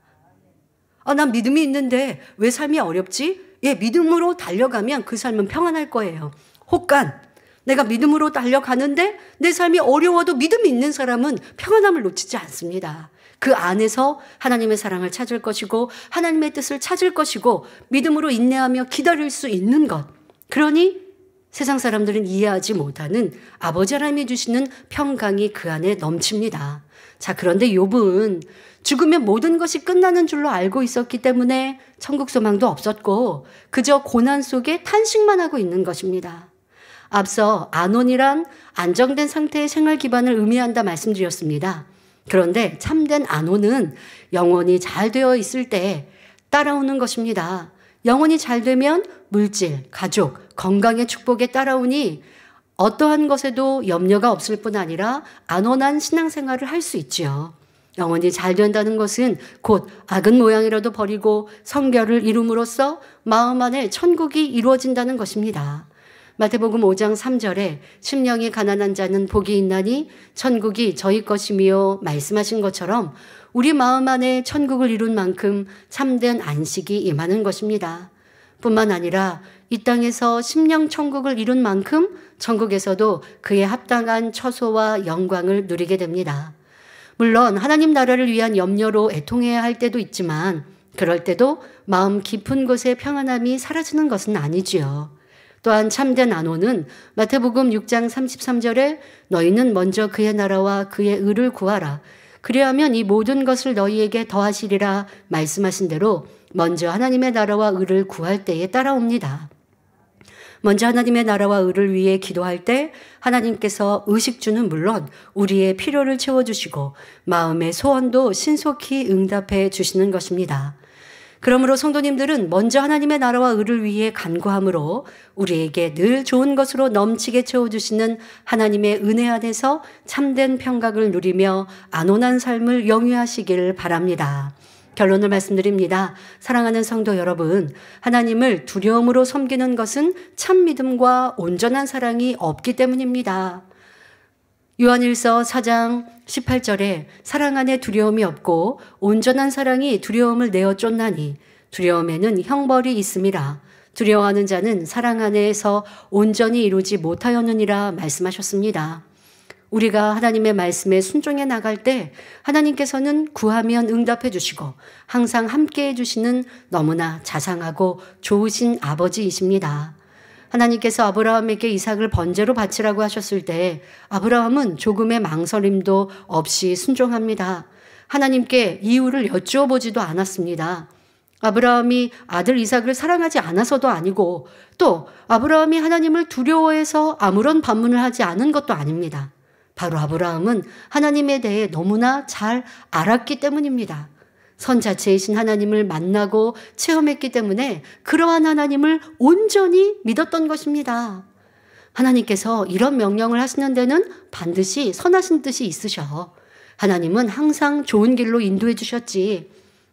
난 믿음이 있는데 왜 삶이 어렵지? 믿음으로 달려가면 그 삶은 평안할 거예요. 혹간 내가 믿음으로 달려가는데 내 삶이 어려워도 믿음이 있는 사람은 평안함을 놓치지 않습니다. 그 안에서 하나님의 사랑을 찾을 것이고 하나님의 뜻을 찾을 것이고 믿음으로 인내하며 기다릴 수 있는 것. 그러니 세상 사람들은 이해하지 못하는 아버지 하나님이 주시는 평강이 그 안에 넘칩니다. 자, 그런데 욥은 죽으면 모든 것이 끝나는 줄로 알고 있었기 때문에 천국 소망도 없었고 그저 고난 속에 탄식만 하고 있는 것입니다. 앞서 안온이란 안정된 상태의 생활 기반을 의미한다 말씀드렸습니다. 그런데 참된 안온은 영혼이 잘 되어 있을 때 따라오는 것입니다. 영혼이 잘 되면 물질, 가족, 건강의 축복에 따라오니 어떠한 것에도 염려가 없을 뿐 아니라 안온한 신앙생활을 할 수 있지요. 영혼이 잘 된다는 것은 곧 악은 모양이라도 버리고 성결을 이룸으로써 마음 안에 천국이 이루어진다는 것입니다. 마태복음 5장 3절에 심령이 가난한 자는 복이 있나니 천국이 저희 것이며 말씀하신 것처럼 우리 마음 안에 천국을 이룬 만큼 참된 안식이 임하는 것입니다. 뿐만 아니라 이 땅에서 심령 천국을 이룬 만큼 천국에서도 그에 합당한 처소와 영광을 누리게 됩니다. 물론 하나님 나라를 위한 염려로 애통해야 할 때도 있지만 그럴 때도 마음 깊은 곳에 평안함이 사라지는 것은 아니지요. 또한 참된 안온은 마태복음 6장 33절에 너희는 먼저 그의 나라와 그의 의를 구하라. 그리하면 이 모든 것을 너희에게 더하시리라 말씀하신 대로 먼저 하나님의 나라와 의를 구할 때에 따라옵니다. 먼저 하나님의 나라와 의를 위해 기도할 때 하나님께서 의식주는 물론 우리의 필요를 채워주시고 마음의 소원도 신속히 응답해 주시는 것입니다. 그러므로 성도님들은 먼저 하나님의 나라와 의를 위해 간구함으로 우리에게 늘 좋은 것으로 넘치게 채워주시는 하나님의 은혜 안에서 참된 평강을 누리며 안온한 삶을 영위하시길 바랍니다. 결론을 말씀드립니다. 사랑하는 성도 여러분, 하나님을 두려움으로 섬기는 것은 참 믿음과 온전한 사랑이 없기 때문입니다. 요한일서 4장 18절에 사랑 안에 두려움이 없고 온전한 사랑이 두려움을 내어 쫓나니 두려움에는 형벌이 있음이라. 두려워하는 자는 사랑 안에서 온전히 이루지 못하였느니라 말씀하셨습니다. 우리가 하나님의 말씀에 순종해 나갈 때 하나님께서는 구하면 응답해 주시고 항상 함께 해 주시는 너무나 자상하고 좋으신 아버지이십니다. 하나님께서 아브라함에게 이삭을 번제로 바치라고 하셨을 때 아브라함은 조금의 망설임도 없이 순종합니다. 하나님께 이유를 여쭈어 보지도 않았습니다. 아브라함이 아들 이삭을 사랑하지 않아서도 아니고 또 아브라함이 하나님을 두려워해서 아무런 반문을 하지 않은 것도 아닙니다. 바로 아브라함은 하나님에 대해 너무나 잘 알았기 때문입니다. 선 자체이신 하나님을 만나고 체험했기 때문에 그러한 하나님을 온전히 믿었던 것입니다. 하나님께서 이런 명령을 하시는 데는 반드시 선하신 뜻이 있으셔. 하나님은 항상 좋은 길로 인도해 주셨지.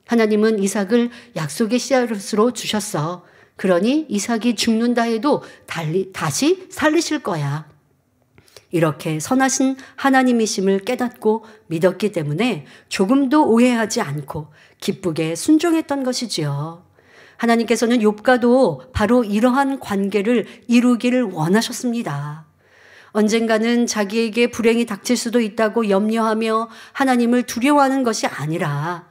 하나님은 이삭을 약속의 씨앗으로 주셨어. 그러니 이삭이 죽는다 해도 다시 살리실 거야. 이렇게 선하신 하나님이심을 깨닫고 믿었기 때문에 조금도 오해하지 않고 기쁘게 순종했던 것이지요. 하나님께서는 욥과도 바로 이러한 관계를 이루기를 원하셨습니다. 언젠가는 자기에게 불행이 닥칠 수도 있다고 염려하며 하나님을 두려워하는 것이 아니라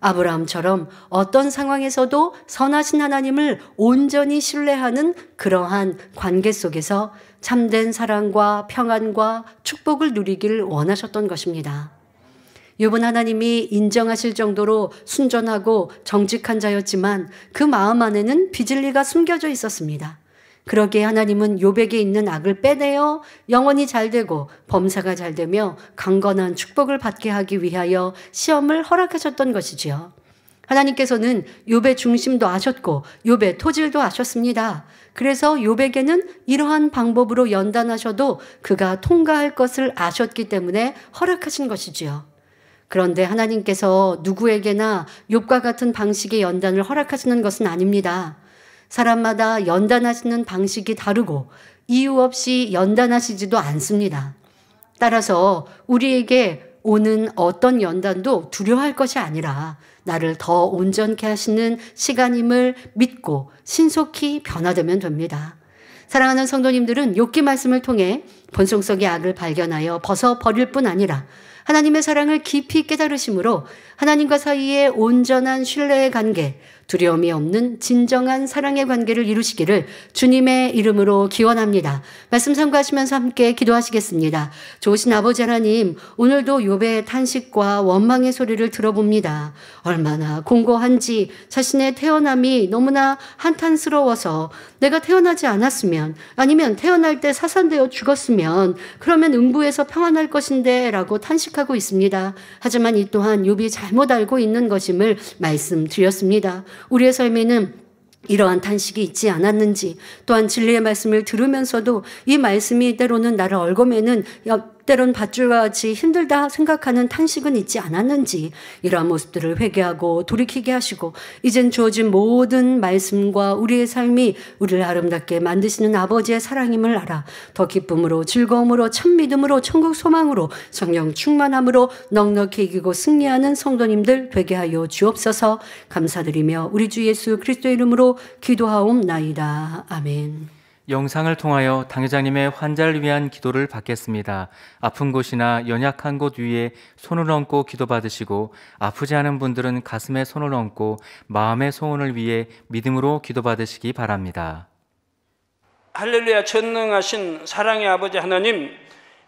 아브라함처럼 어떤 상황에서도 선하신 하나님을 온전히 신뢰하는 그러한 관계 속에서 참된 사랑과 평안과 축복을 누리길 원하셨던 것입니다. 욥은 하나님이 인정하실 정도로 순전하고 정직한 자였지만 그 마음 안에는 비진리가 숨겨져 있었습니다. 그러기에 하나님은 욥에게 있는 악을 빼내어 영원히 잘되고 범사가 잘되며 강건한 축복을 받게 하기 위하여 시험을 허락하셨던 것이지요. 하나님께서는 욥의 중심도 아셨고 욥의 토질도 아셨습니다. 그래서 욥에게는 이러한 방법으로 연단하셔도 그가 통과할 것을 아셨기 때문에 허락하신 것이지요. 그런데 하나님께서 누구에게나 욥과 같은 방식의 연단을 허락하시는 것은 아닙니다. 사람마다 연단하시는 방식이 다르고 이유 없이 연단하시지도 않습니다. 따라서 우리에게 오는 어떤 연단도 두려워할 것이 아니라 나를 더 온전케 하시는 시간임을 믿고 신속히 변화되면 됩니다. 사랑하는 성도님들은 욥기 말씀을 통해 본성 속의 악을 발견하여 벗어버릴 뿐 아니라 하나님의 사랑을 깊이 깨달으심으로 하나님과 사이의 온전한 신뢰의 관계, 두려움이 없는 진정한 사랑의 관계를 이루시기를 주님의 이름으로 기원합니다. 말씀 참고하시면서 함께 기도하시겠습니다. 좋으신 아버지 하나님, 오늘도 욥의 탄식과 원망의 소리를 들어봅니다. 얼마나 공고한지 자신의 태어남이 너무나 한탄스러워서 내가 태어나지 않았으면 아니면 태어날 때 사산되어 죽었으면 그러면 음부에서 평안할 것인데 라고 탄식하고 있습니다. 하지만 이 또한 욥이 잘못 알고 있는 것임을 말씀드렸습니다. 우리의 삶에는 이러한 탄식이 있지 않았는지, 또한 진리의 말씀을 들으면서도 이 말씀이 때로는 나를 얽어매는 때론 밧줄과 같이 힘들다 생각하는 탄식은 있지 않았는지, 이러한 모습들을 회개하고 돌이키게 하시고 이젠 주어진 모든 말씀과 우리의 삶이 우리를 아름답게 만드시는 아버지의 사랑임을 알아 더 기쁨으로 즐거움으로 참믿음으로 천국 소망으로 성령 충만함으로 넉넉히 이기고 승리하는 성도님들 되게 하여 주옵소서. 감사드리며 우리 주 예수 그리스도의 이름으로 기도하옵나이다. 아멘.
영상을 통하여 당회장님의 환자를 위한 기도를 받겠습니다. 아픈 곳이나 연약한 곳 위에 손을 얹고 기도받으시고 아프지 않은 분들은 가슴에 손을 얹고 마음의 소원을 위해 믿음으로 기도받으시기 바랍니다.
할렐루야. 전능하신 사랑의 아버지 하나님,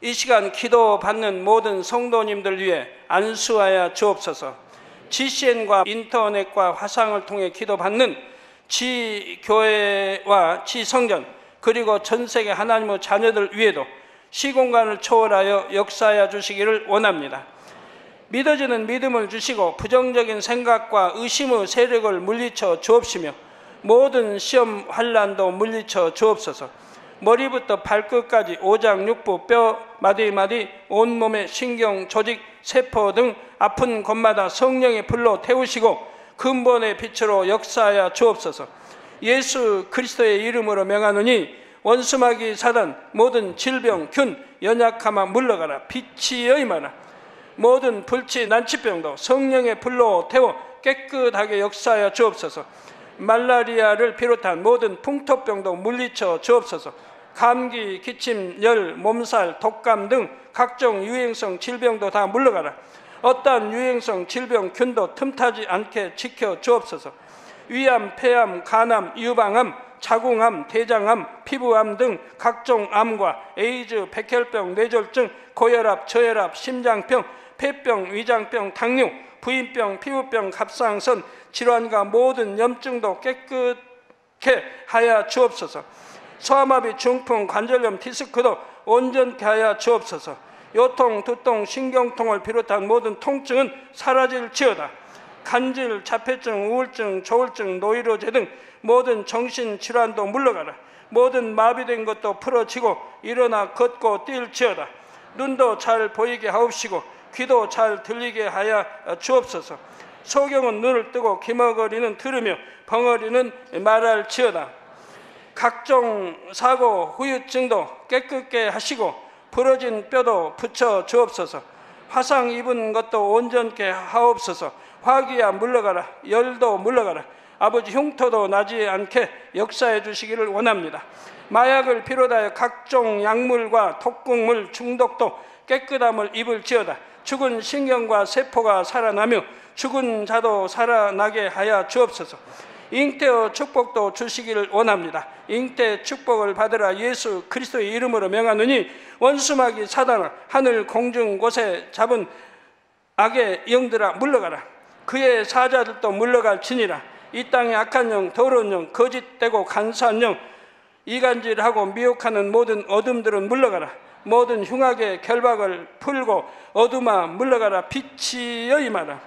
이 시간 기도받는 모든 성도님들 위해 안수하여 주옵소서. GCN과 인터넷과 화상을 통해 기도받는 지교회와 지성전 그리고 전세계 하나님의 자녀들 위에도 시공간을 초월하여 역사하여 주시기를 원합니다. 믿어지는 믿음을 주시고 부정적인 생각과 의심의 세력을 물리쳐 주옵시며 모든 시험 환난도 물리쳐 주옵소서. 머리부터 발끝까지 오장 육부 뼈 마디마디 온몸의 신경 조직 세포 등 아픈 곳마다 성령의 불로 태우시고 근본의 빛으로 역사하여 주옵소서. 예수 그리스도의 이름으로 명하노니 원수마귀 사단 모든 질병 균 연약함아 물러가라. 빛이 여임하라. 모든 불치 난치병도 성령의 불로 태워 깨끗하게 역사하여 주옵소서. 말라리아를 비롯한 모든 풍토병도 물리쳐 주옵소서. 감기, 기침, 열, 몸살, 독감 등 각종 유행성 질병도 다 물러가라. 어떠한 유행성 질병 균도 틈타지 않게 지켜 주옵소서. 위암, 폐암, 간암, 유방암, 자궁암, 대장암, 피부암 등 각종 암과 에이즈, 백혈병, 뇌졸중, 고혈압, 저혈압, 심장병, 폐병, 위장병, 당뇨, 부인병, 피부병, 갑상선 질환과 모든 염증도 깨끗게 하여 주옵소서. 소아마비, 중풍, 관절염, 디스크도 온전케 하여 주옵소서. 요통, 두통, 신경통을 비롯한 모든 통증은 사라질지어다. 간질, 자폐증, 우울증, 조울증, 노이로제 등 모든 정신질환도 물러가라. 모든 마비된 것도 풀어지고 일어나 걷고 뛸지어다. 눈도 잘 보이게 하옵시고 귀도 잘 들리게 하여 주옵소서. 소경은 눈을 뜨고 기머거리는 들으며 벙어리는 말할지어다. 각종 사고, 후유증도 깨끗게 하시고 부러진 뼈도 붙여 주옵소서. 화상 입은 것도 온전케 하옵소서. 화기야 물러가라. 열도 물러가라. 아버지 흉터도 나지 않게 역사해 주시기를 원합니다. 마약을 비롯하여 각종 약물과 독극물 중독도 깨끗함을 입을지어다. 죽은 신경과 세포가 살아나며 죽은 자도 살아나게 하여 주옵소서. 잉태의 축복도 주시기를 원합니다. 잉태 축복을 받으라. 예수 그리스도의 이름으로 명하노니 원수마귀 사단아 하늘 공중 곳에 잡은 악의 영들아 물러가라. 그의 사자들도 물러갈지니라. 이 땅의 악한 영, 더러운 영, 거짓되고 간사한 영, 이간질하고 미혹하는 모든 어둠들은 물러가라. 모든 흉악의 결박을 풀고 어둠아 물러가라. 빛이 여임하라.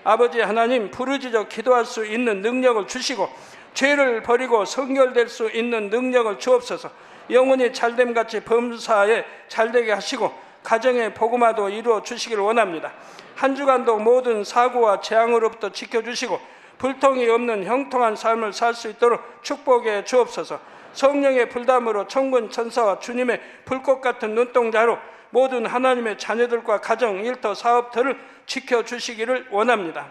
아버지 하나님, 부르짖어 기도할 수 있는 능력을 주시고 죄를 버리고 성결될 수 있는 능력을 주옵소서. 영혼이 잘됨같이 범사에 잘되게 하시고 가정의 복음화도 이루어 주시기를 원합니다. 한 주간도 모든 사고와 재앙으로부터 지켜주시고 불통이 없는 형통한 삶을 살 수 있도록 축복해 주옵소서. 성령의 불담으로 천군 천사와 주님의 불꽃 같은 눈동자로 모든 하나님의 자녀들과 가정, 일터, 사업터를 지켜주시기를 원합니다.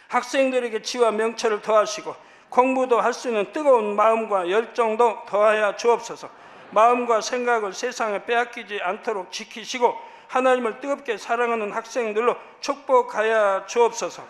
학생들에게 지와 명철을 더하시고 공부도 할 수 있는 뜨거운 마음과 열정도 더하여 주옵소서. 마음과 생각을 세상에 빼앗기지 않도록 지키시고 하나님을 뜨겁게 사랑하는 학생들로 축복하여 주옵소서.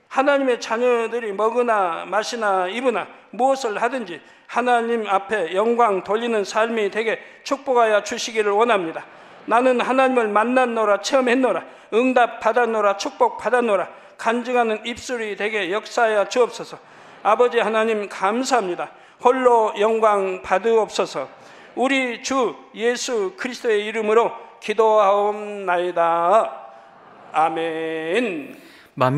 하나님의 자녀들이 먹으나 마시나 입으나 무엇을 하든지 하나님 앞에 영광 돌리는 삶이 되게 축복하여 주시기를 원합니다. 나는 하나님을 만났노라, 체험했노라, 응답 받았노라, 축복 받았노라, 간증하는 입술이 되게 역사하여 주옵소서. 아버지 하나님 감사합니다. 홀로 영광 받으옵소서. 우리 주 예수 그리스도의 이름으로 기도하옵나이다. 아멘.
만민